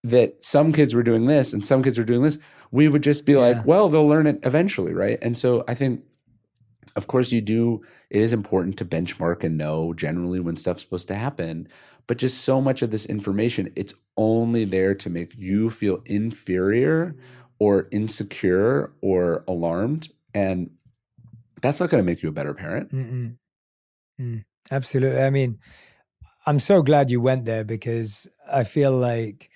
E: that some kids were doing this and some kids were doing this, we would just be like, well, they'll learn it eventually, right? And so I think, of course, it is important to benchmark and know generally when stuff's supposed to happen, but just so much of this information, it's only there to make you feel inferior or insecure or alarmed. And that's not going to make you a better parent.
I: Absolutely. I mean, I'm so glad you went there, because I feel like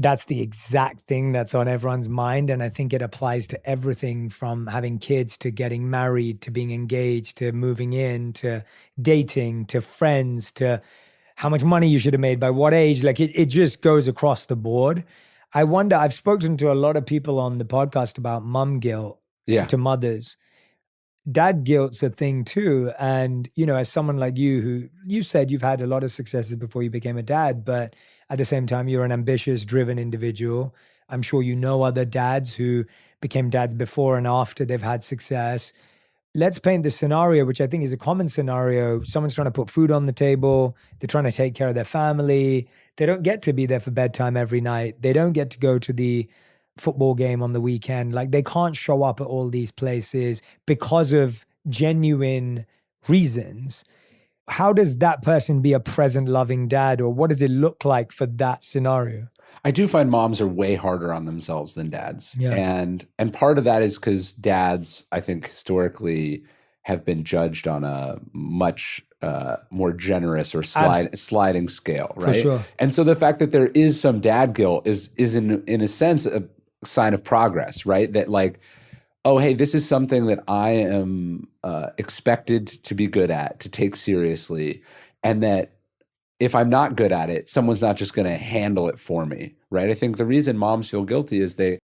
I: that's the exact thing that's on everyone's mind. And I think it applies to everything from having kids to getting married, to being engaged, to moving in, to dating, to friends, to how much money you should have made by what age. Like it just goes across the board. I wonder, I've spoken to a lot of people on the podcast about mum guilt to mothers. Dad guilt's a thing too. And, as someone like you, who you said you've had a lot of successes before you became a dad, but at the same time, you're an ambitious, driven individual. I'm sure you know other dads who became dads before and after they've had success. Let's paint the scenario, which I think is a common scenario. Someone's trying to put food on the table. They're trying to take care of their family. They don't get to be there for bedtime every night. They don't get to go to the football game on the weekend. Like they can't show up at all these places because of genuine reasons. How does that person be a present, loving dad, or what does it look like for that scenario?
E: I do find moms are way harder on themselves than dads.
I: Yeah.
E: And part of that is because dads, I think, historically have been judged on a much more generous or sliding scale, right?
I: For sure.
E: And so the fact that there is some dad guilt is in a sense a sign of progress, right? That like, oh, hey, this is something that I am expected to be good at, to take seriously, and that if I'm not good at it, someone's not just going to handle it for me, right? I think the reason moms feel guilty is they